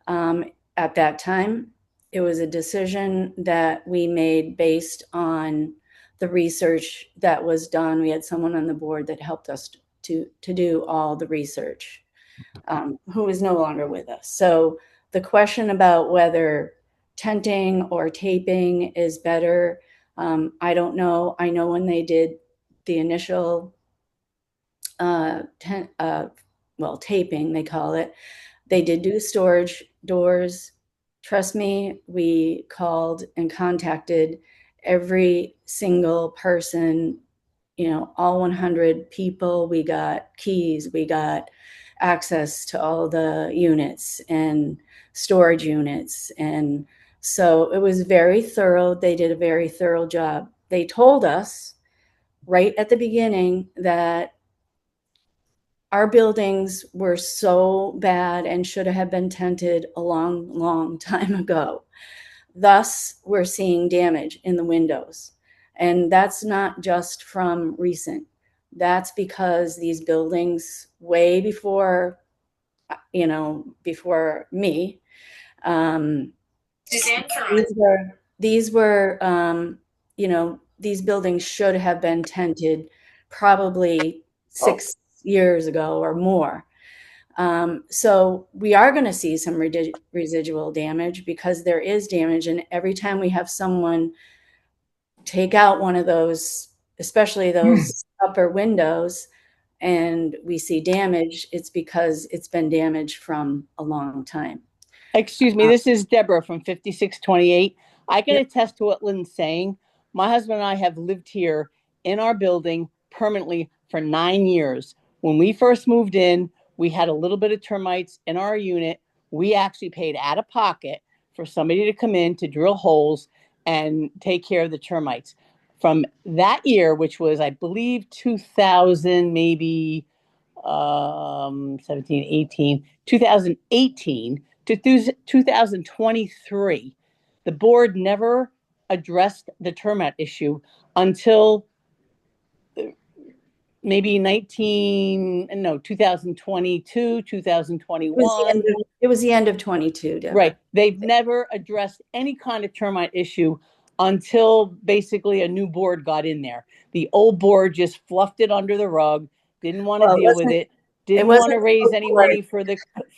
At that time, it was a decision that we made based on the research that was done. We had someone on the board that helped us to do all the research, who is no longer with us. So the question about whether tenting or taping is better, I don't know. I know when they did the initial taping, they call it, they did do storage doors. Trust me, we called and contacted every single person, you know, all 100 people. We got keys, we got access to all the units and storage units. And so it was very thorough. They did a very thorough job. They told us right at the beginning that our buildings were so bad and should have been tented a long time ago. Thus, we're seeing damage in the windows. And that's not just from recent. That's because these buildings, way before, you know, before me, these were, you know, these buildings should have been tented probably 6 years ago or more. So we are going to see some residual damage because there is damage. And every time we have someone take out one of those, especially those upper windows, and we see damage, it's because it's been damaged from a long time. Excuse me, this is Deborah from 5628. I can attest to what Lynn's saying. My husband and I have lived here in our building permanently for 9 years. When we first moved in, we had a little bit of termites in our unit. We actually paid out of pocket for somebody to come in to drill holes and take care of the termites. From that year, which was, I believe, 2000, maybe 17, 18, 2018 to 2023, the board never addressed the termite issue until maybe 2022, 2021. It was the end of 22. Deborah. Right. They've never addressed any kind of termite issue until basically a new board got in there. The old board just fluffed it under the rug, didn't want to deal with it, didn't want to raise any money for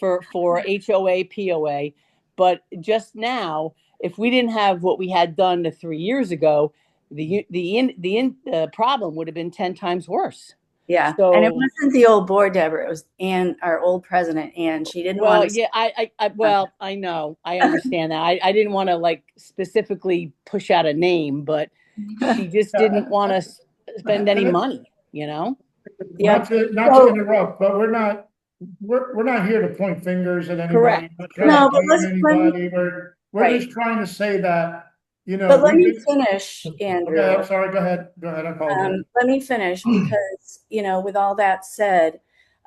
HOA, POA. But just now, if we didn't have what we had done 3 years ago, the problem would have been 10 times worse. Yeah, so, and it wasn't the old board, Deborah. It was Ann, our old president, Ann. She didn't want to. Yeah, I know, I understand that. I didn't want to like specifically push out a name, but she just didn't want to spend any money, you know. Yeah. Not to interrupt, but we're not here to point fingers at anybody. Correct. No, but we're just trying to say that. You know, but let me finish, Andrew. Okay, I'm sorry. Go ahead. I apologize. Let me finish because, you know, with all that said,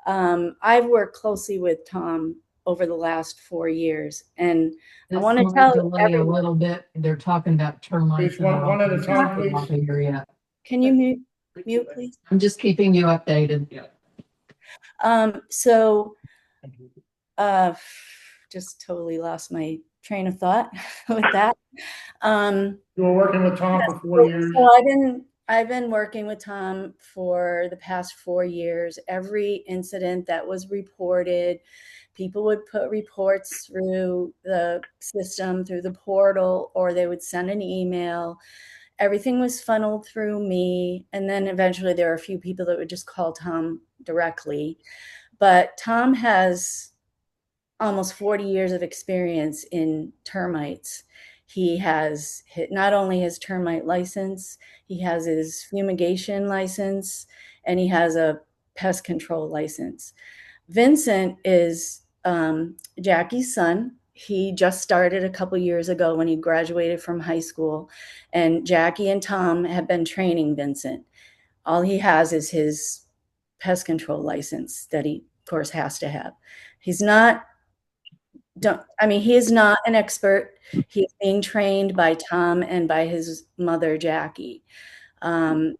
I've worked closely with Tom over the last 4 years, and I want to tell everyone a little bit. They're talking about termites. One at a time, please. Can you mute, please? I'm just keeping you updated. Just totally lost my train of thought with that. You were working with Tom for 4 years. So I've been working with Tom for the past 4 years. Every incident that was reported, people would put reports through the system, through the portal, or they would send an email. Everything was funneled through me. And then eventually there were a few people that would just call Tom directly. But Tom has almost 40 years of experience in termites. He has not only his termite license, he has his fumigation license, and he has a pest control license. Vincent is Jackie's son. He just started a couple years ago when he graduated from high school, and Jackie and Tom have been training Vincent. All he has is his pest control license that he, of course, has to have. He is not an expert. He's being trained by Tom and by his mother, Jackie. And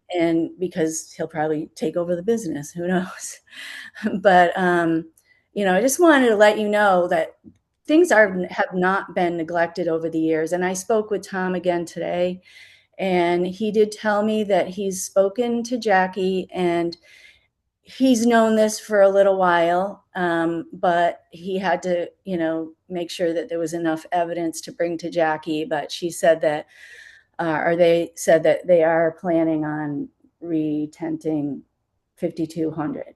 because he'll probably take over the business, who knows? But, you know, I just wanted to let you know that things have not been neglected over the years. And I spoke with Tom again today, And he did tell me that he's spoken to Jackie and he's known this for a little while, but he had to, make sure that there was enough evidence to bring to Jackie. But she said that, or they said that they are planning on retenting 5,200.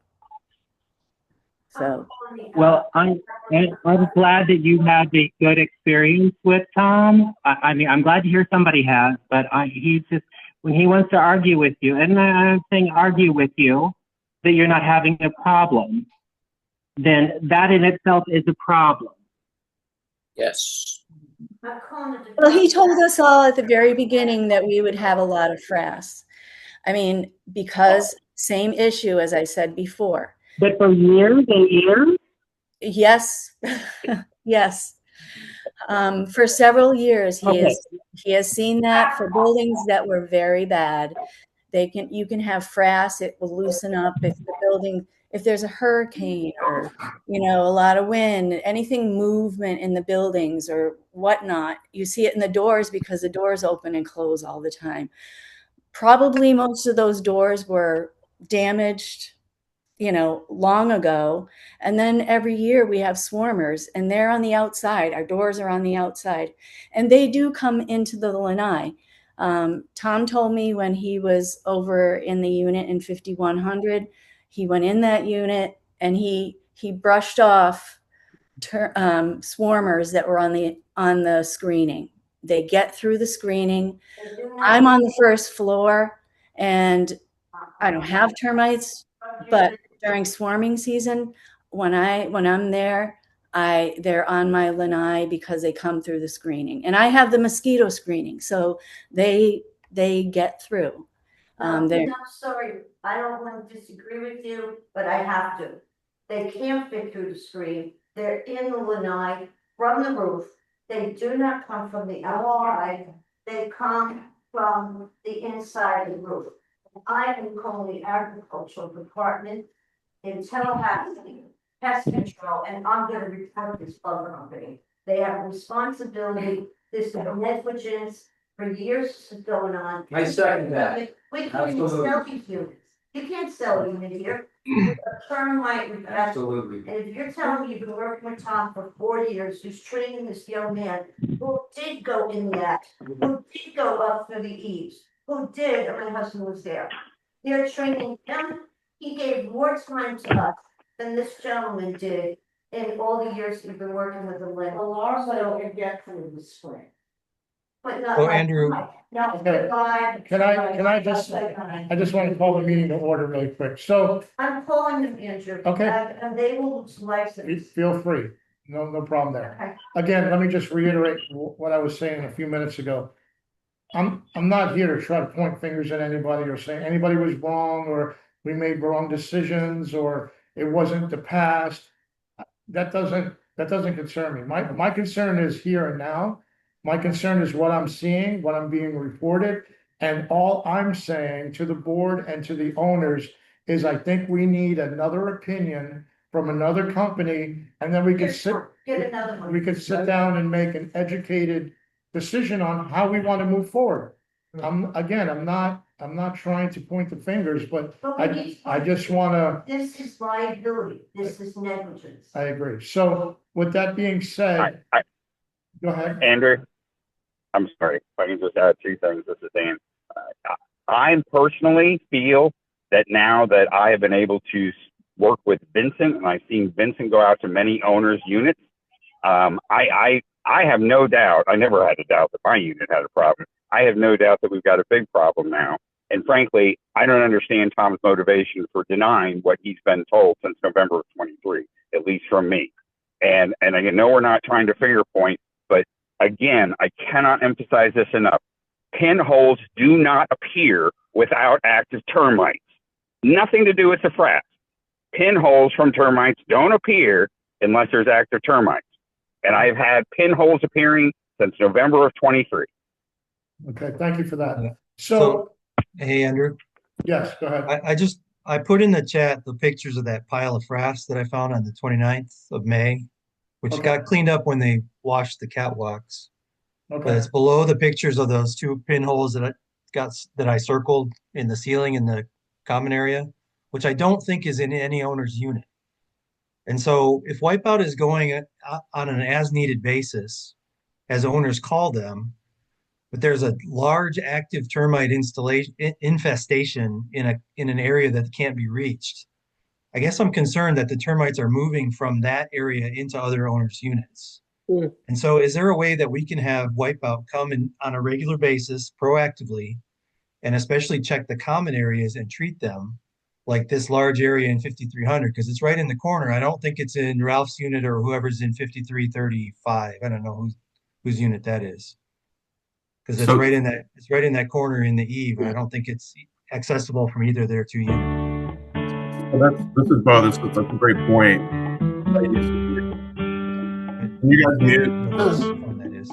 So, well, I'm glad that you had a good experience with Tom. I mean, I'm glad to hear somebody has, but he's just, when he wants to argue with you, and I'm saying argue with you, that you're not having a problem, then that in itself is a problem. Yes. well, he told us all at the very beginning that we would have a lot of frass. I mean, because same issue as I said before. But for years and years? Yes, yes. For several years, he has seen that for buildings that were very bad. You can have frass, it will loosen up if there's a hurricane or, a lot of wind, anything movement in the buildings or whatnot. You see it in the doors because the doors open and close all the time. Probably most of those doors were damaged, long ago. And then every year we have swarmers and they're on the outside. Our doors are on the outside and they do come into the lanai. Tom told me when he was over in the unit in 5100, he went in that unit and he brushed off swarmers that were on the screening. They get through the screening. I'm on the first floor and I don't have termites, but during swarming season, when I'm there, they're on my lanai because they come through the screening, and I have the mosquito screening, so they get through. I'm sorry, I don't want to disagree with you, but I have to. They can't fit through the screen. They're in the lanai from the roof. They do not come from the outside. They come from the inside of the roof. I am calling the agricultural department in Tallahassee, pest control, and I'm gonna report this bug company. They have a responsibility, this is negligence, for years this is going on. I second that. We can't even sell these units. You can't sell a unit here. A termite infestation. Absolutely. And if you're telling me you've been working with Tom for 40 years, who's training this young man, who did go in the act, who did go up through the eaves, who did, and my husband was there. They're training him. He gave more time to us than this gentleman did in all the years he's been working with the land. Well, Laura can get through the spring. But not. Well, Andrew, Okay. Can I just want to call the meeting to order really quick. So I'm calling them, Andrew. Okay. And they will license. feel free. No problem there. Okay. Again, let me just reiterate what I was saying a few minutes ago. I'm not here to try to point fingers at anybody or say anybody was wrong or we made wrong decisions or it wasn't the past. That doesn't concern me. My concern is here and now. My concern is what I'm seeing, what I'm being reported, and all I'm saying to the board and to the owners is I think we need another opinion from another company, and then we could Get another one. we could sit down and make an educated decision on how we want to move forward. I'm not trying to point the fingers, but I just want to. This is liability. This is negligence. I agree. So with that being said, go ahead. Andrew, I'm sorry. If I can just add two things. This is Dan. I personally feel that now that I have been able to work with Vincent and I've seen Vincent go out to many owners' units, I have no doubt, I never had a doubt that my unit had a problem. I have no doubt that we've got a big problem now. And frankly, I don't understand Tom's motivation for denying what he's been told since November of 23, at least from me. And I know we're not trying to finger point, but again, I cannot emphasize this enough. Pinholes do not appear without active termites. Nothing to do with the frass. Pinholes from termites don't appear unless there's active termites. And I've had pinholes appearing since November of 23. Okay, thank you for that. So, hey, Andrew. Yes, go ahead. I put in the chat the pictures of that pile of frass that I found on the 29th of May, which got cleaned up when they washed the catwalks. Okay. But it's below the pictures of those two pinholes that that I circled in the ceiling in the common area, which I don't think is in any owner's unit. And so if wipeout is going on an as needed basis, as owners call them, but there's a large active termite infestation in an area that can't be reached, I guess I'm concerned that the termites are moving from that area into other owners' units. And so is there a way that we can have wipeout come in on a regular basis proactively and especially check the common areas and treat them like this large area in 5300, because it's right in the corner. I don't think it's in Ralph's unit or whoever's in 5335. I don't know whose unit that is. Because it's right in that corner in the eave. I don't think it's accessible from either of their two units. Well, this is Bo. That's a great point. Can you guys mute? That is.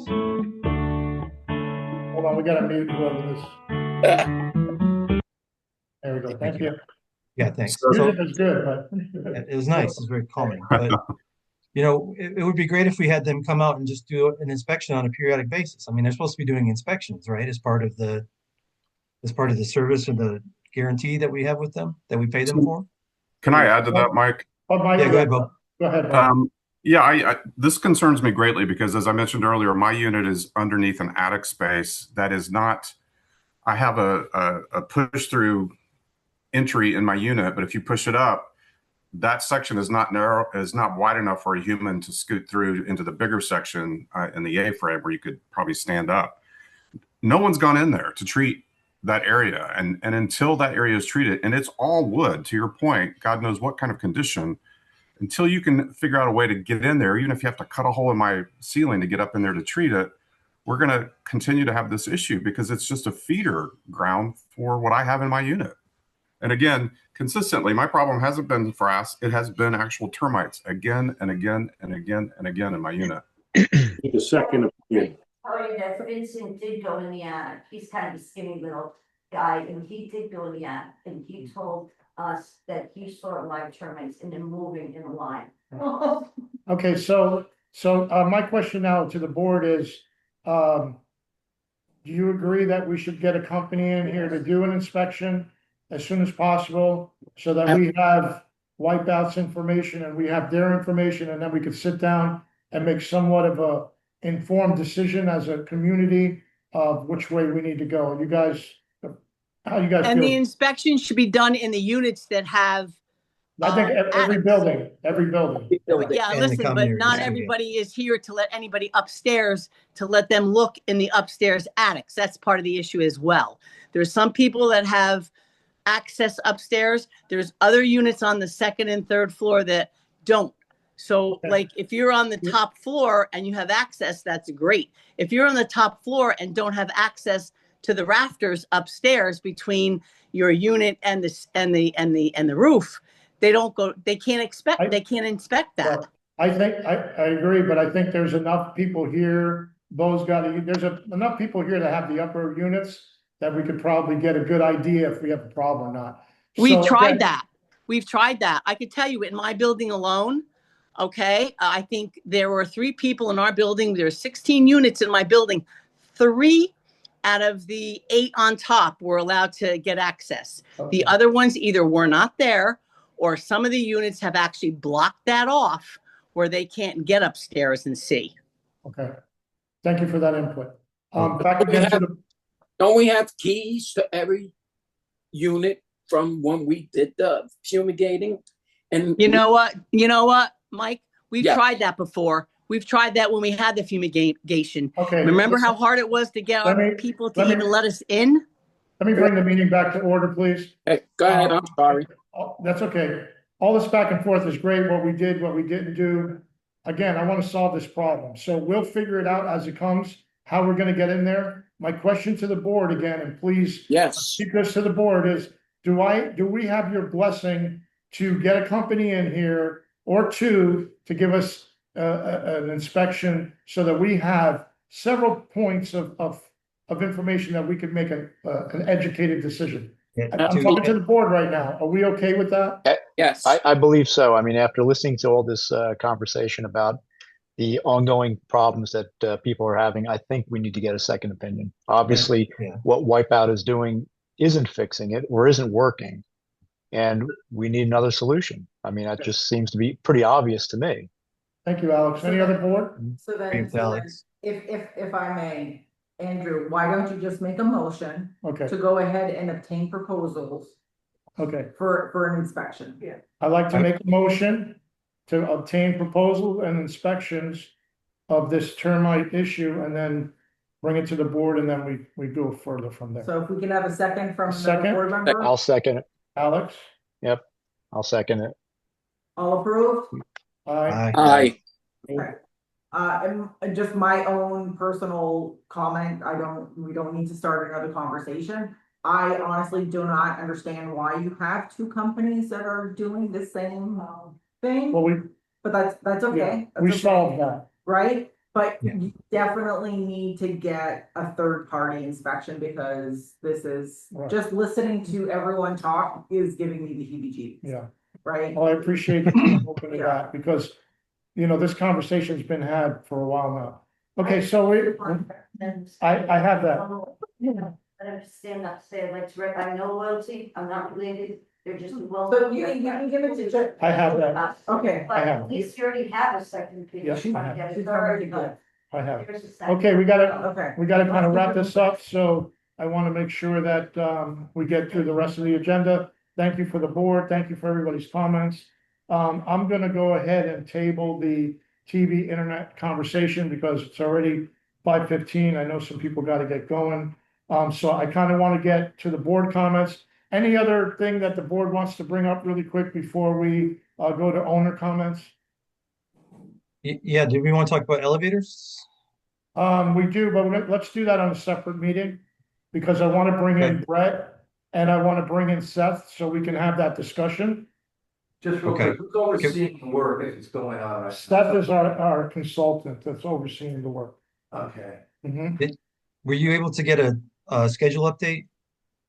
Hold on, we gotta mute whoever this. There we go. Thank you. Yeah, thanks. Music is good, but it was nice. It was very calming. But you know, it would be great if we had them come out and just do an inspection on a periodic basis. I mean, they're supposed to be doing inspections, right? As part of the service or the guarantee that we have with them, that we pay them for. Can I add to that, Mike? Oh, Mike, yeah, go ahead, Bo. Go ahead, Bo. Yeah, this concerns me greatly because, as I mentioned earlier, my unit is underneath an attic space that is not. I have a push-through entry in my unit, but if you push it up, that section is not narrow, is not wide enough for a human to scoot through into the bigger section in the A-frame where you could probably stand up. No one's gone in there to treat that area, and until that area is treated, and it's all wood. To your point, God knows what kind of condition. Until you can figure out a way to get in there, even if you have to cut a hole in my ceiling to get up in there to treat it, we're going to continue to have this issue because it's just a feeder ground for what I have in my unit. And again, consistently, my problem hasn't been frass. It has been actual termites again and again and again and again in my unit. Need a second opinion. Tell you that Vincent did go in the attic. He's kind of a skinny little guy, and he did go in the attic, and he told us that he saw live termites and then moving in a line. Okay, so my question now to the board is, do you agree that we should get a company in here to do an inspection as soon as possible so that we have wipeouts information and we have their information, and then we could sit down and make somewhat of a informed decision as a community of which way we need to go? You guys, how you guys And feel? the inspection should be done in the units that have. I think every building. Yeah, listen, but not everybody is here to let anybody upstairs to let them look in the upstairs attics. That's part of the issue as well. There's some people that have access upstairs. There's other units on the second and third floor that don't. So like if you're on the top floor and you have access, that's great. If you're on the top floor and don't have access to the rafters upstairs between your unit and the roof, they can't inspect that. I think, I agree, but I think there's enough people here, there's enough people here to have the upper units that we could probably get a good idea if we have a problem or not. We've tried that. I could tell you in my building alone, okay, I think there were 3 people in our building. There's 16 units in my building. 3 out of the 8 on top were allowed to get access. Okay. The other ones either were not there or some of the units have actually blocked that off where they can't get upstairs and see. Okay, thank you for that input. Back again to the. Don't we have keys to every unit from when we did the fumigating? And you know what, Mike? We've tried that before. We've tried that when we had the fumigation. Okay. Remember how hard it was to get our people to even let us in? Let me bring the meeting back to order, please. Hey, go ahead. I'm sorry. That's okay. All this back and forth is great. What we did, what we didn't do. Again, I want to solve this problem. So we'll figure it out as it comes, how we're going to get in there. My question to the board again, and please keep this to the board, is do we have your blessing to get a company in here or 2 to give us an inspection so that we have several points of information that we could make an educated decision? I'm talking to the board right now. Are we okay with that? Yes. I believe so. I mean, after listening to all this conversation about the ongoing problems that people are having, I think we need to get a second opinion. Obviously, Yeah. what Wipeout is doing isn't fixing it or isn't working, and we need another solution. I mean, that just seems to be pretty obvious to me. Thank you, Alex. Any other board? So then, Thanks, Alex. if I may, Andrew, why don't you just make a motion Okay, to go ahead and obtain proposals okay. for an inspection? Yeah. I'd like to make a motion to obtain proposals and inspections of this termite issue and then bring it to the board and then we go further from there. So if we can have a second from the Second? board member, I'll second it. Alex? Yep, I'll second it. all approved? Aye. Aye. Okay. And just my own personal comment, we don't need to start another conversation. I honestly do not understand why you have two companies that are doing the same thing, Well, but that's okay. we That's okay, solved that. right? But Yeah. you definitely need to get a third party inspection because this is, Right. just listening to everyone talk is giving me the heebie-jeebies, Yeah. right? Well, I appreciate you being open to Yeah. that because, you know, this conversation's been had for a while now. Okay, so I have that. I have to stand up, say, like, I have no loyalty, I'm not related, they're just well. So you can give it to Jen. I have that. Okay. But I have. at least you already have a second opinion. Yes, I have. Yeah, She's it's already already good. done. I have. Here's a second. Okay, we gotta Okay. kind of wrap this up, so I want to make sure that we get through the rest of the agenda. Thank you for the board, thank you for everybody's comments. I'm gonna go ahead and table the TV internet conversation because it's already 5:15. I know some people gotta get going. So I kind of want to get to the board comments. Any other thing that the board wants to bring up really quick before we go to owner comments? Yeah, do we want to talk about elevators? We do, but let's do that on a separate meeting. Because I want to bring in Okay. Brett and I want to bring in Seth so we can have that discussion. Just real Okay. quick, who's overseeing the work if it's going on? right Seth now? is our consultant that's overseeing the work. Okay. Mhm. Were you able to get a schedule update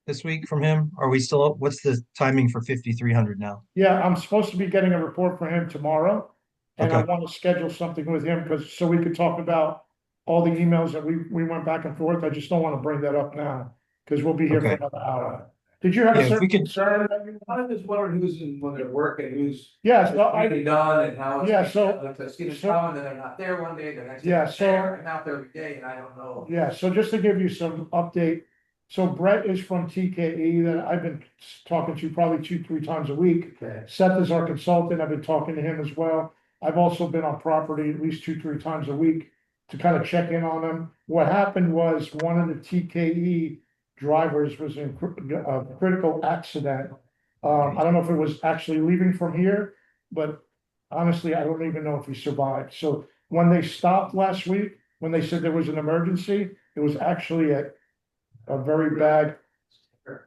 this week from him? Are we still, what's the timing for 5300 now? Yeah, I'm supposed to be getting a report for him tomorrow. And I Okay. want to schedule something with him because, so we could talk about all the emails that we went back and forth. I just don't want to bring that up now. Because we'll be here for Okay. another hour. Did you have Yeah, a if we certain could- concern? I'm just wondering who's in, when they're working, who's. Yes, well, Really done and how it's. Yeah, so- Like, the students so- come and then they're not there one day, the next day. Yeah, they're so- there, and out there every day, and I don't know. Yeah, so just to give you some update, so Brett is from TKE that I've been talking to probably 2-3 times a week. Okay. Seth is our consultant, I've been talking to him as well. I've also been on property at least 2-3 times a week to kind of check in on them. What happened was one of the TKE drivers was in a critical accident. I don't know if it was actually leaving from here, but honestly, I don't even know if he survived. So when they stopped last week, when they said there was an emergency, it was actually a very bad.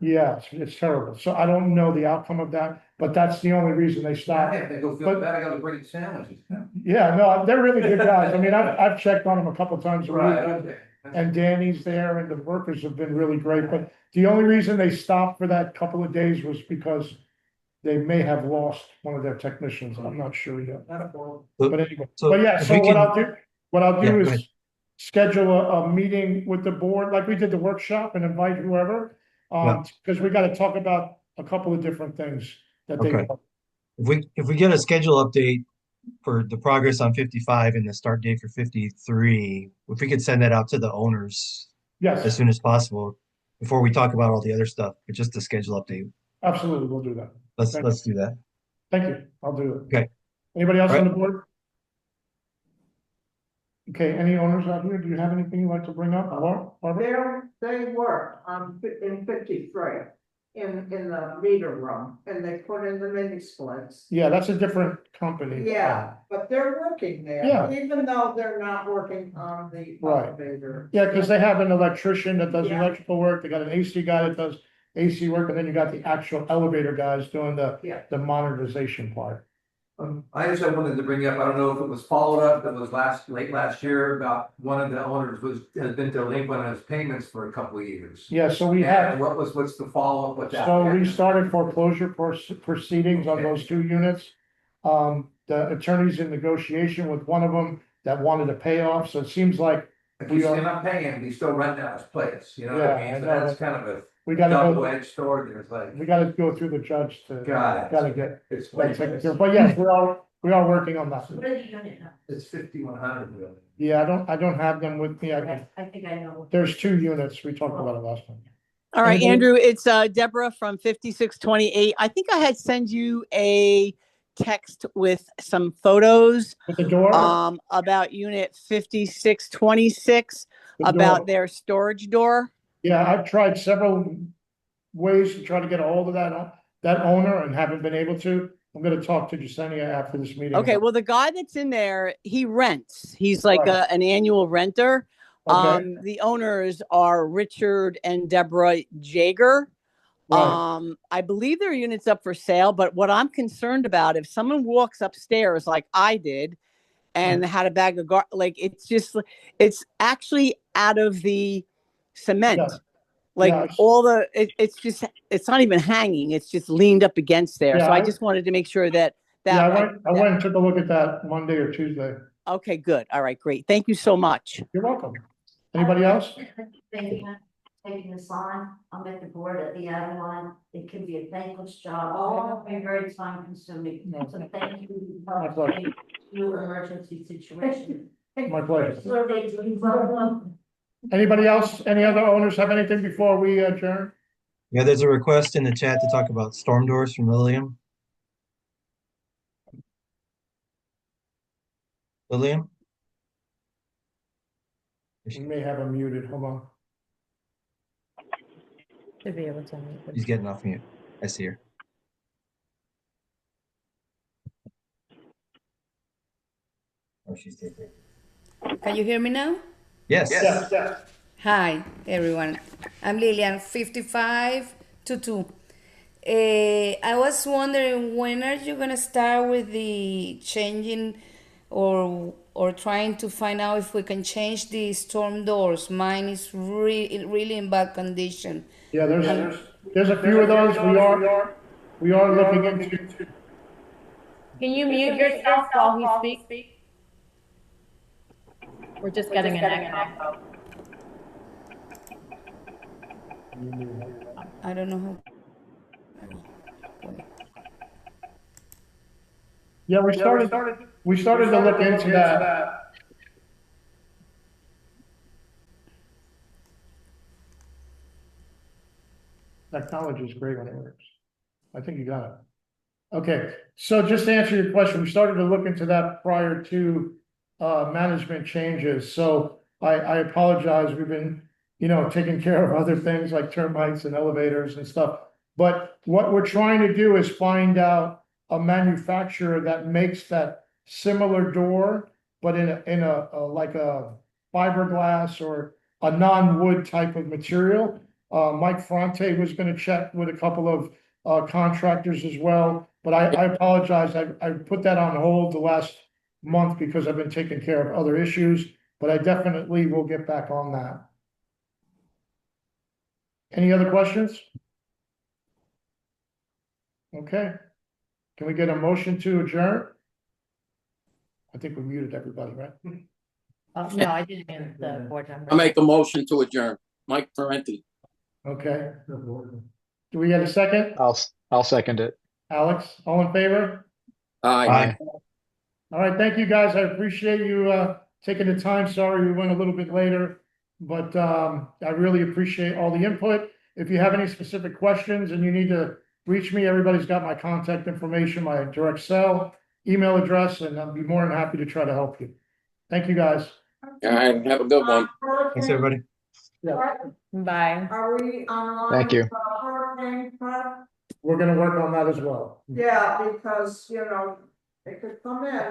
Yeah, it's terrible. So I don't know the outcome of that, but that's the only reason they stopped. Yeah, they go feel But- bad, I gotta bring sandwiches. Yeah, no, they're really good guys. I mean, I've checked on them a couple times a Right, week. okay. And Danny's there and the workers have been really great, but the only reason they stopped for that couple of days was because they may have lost one of their technicians. I'm not sure yet. But anyway, So but yeah, if so we what can- I'll do, Yeah, go ahead. is schedule a meeting with the board, like we did the workshop and invite whoever. Yeah. Because we gotta talk about a couple of different things that they. Okay. If we get a schedule update for the progress on 55 and the start date for 53, if we could send that out to the owners as Yes, soon as possible before we talk about all the other stuff, but just the schedule update. absolutely, we'll do that. Let's do that. Thank you, I'll do it. Okay. Anybody else on Right. the board? Okay, any owners out here? Do you have anything you'd like to bring up? Barbara? They work on, in 53, in the meter room, and they put in the mini splits. Yeah, that's a different company. Yeah, but they're working there, Yeah. even though they're not working on the Right. elevator. Yeah, because they have an electrician that does Yeah. electrical work, they got an AC guy that does AC work, and then you got the actual elevator guys doing Yeah. the monetization part. I just had wanted to bring up, I don't know if it was followed up, it was late last year, about one of the owners has been delinquent on his payments for a couple of years. Yeah, so we And have, what's the follow-up with that? so we started foreclosure proceedings on those two units. The attorney's in negotiation with one of them that wanted to pay off, so it seems like If we he's are, not paying, he's still renting out his place, you know what Yeah, I I mean? So know, that's but kind of a we gotta double go, edged sword. There's like, we gotta go through the judge to, got it. gotta get It's that taken care of. But yes, we are working on that. What are the unit numbers? It's 5,100 really. Yeah, I don't have them with me. I think I know. There's 2 units. We talked about it last time. All right, Anybody- Andrew, it's Deborah from 5628. I think I had sent you a text with some photos With the door? about unit 5626, The door. about their storage door. Yeah, I've tried several ways to try to get a hold of that owner and haven't been able to. I'm gonna talk to Jasenia after this meeting. Okay, well, the guy that's in there, he rents. He's like Right. an annual renter. Okay. The owners are Richard and Deborah Jager. Right. I believe their unit's up for sale, but what I'm concerned about, if someone walks upstairs like I did and had a bag of like, it's actually out of the cement. Yeah. Like Yeah, it's not even hanging. It's just leaned up against there. Yeah, So I I- just wanted to make sure that Yeah, I went and took a look at that Monday or Tuesday. Okay, good. All right, great. Thank you so much. You're welcome. Anybody else? Thank you for taking this on. I'm at the board at the other one. It can be a thankless job. Oh, and very time consuming. So thank you. My pleasure. Your emergency situation. My pleasure. So they welcome. Anybody else? Any other owners have anything before we adjourn? Yeah, there's a request in the chat to talk about storm doors from Lillian. Lillian? We may have him muted. Hold on. To be able to. She's getting off mute. I see her. Oh, she's taking. Can you hear me now? Yes. Yes. Hi, everyone. I'm Lilian, 5522. I was wondering, when are you gonna start with the changing or trying to find out if we can change the storm doors? Mine is really in bad condition. Yeah, there's a few of those we are looking into. Can you mute yourself while he speaks? We're just getting an echo. I don't know how. Yeah, we started to look into that. Technology is great when it works. I think you got it. Okay, so just to answer your question, we started to look into that prior to management changes. So I apologize. We've been, taking care of other things like termites and elevators and stuff. But what we're trying to do is find out a manufacturer that makes that similar door, but in a like a fiberglass or a non-wood type of material. Mike Fronte was going to check with a couple of contractors as well, but I apologize. I put that on hold the last month because I've been taking care of other issues, but I definitely will get back on that. Any other questions? Okay. Can we get a motion to adjourn? I think we muted everybody, right? No, I didn't mute the board member. I make a motion to adjourn. Mike Parenti. Okay. Do we get a second? I'll second it. Alex, all in favor? Aye. All right, thank you, guys. I appreciate you taking the time. Sorry we went a little bit later, but I really appreciate all the input. If you have any specific questions and you need to reach me, everybody's got my contact information, my direct cell, email address, and I'll be more than happy to try to help you. Thank you, guys. All right, have a good one. Thanks, everybody. Bye. Are we online? Thank you. We're gonna work on that as well. Yeah, because, it could come in.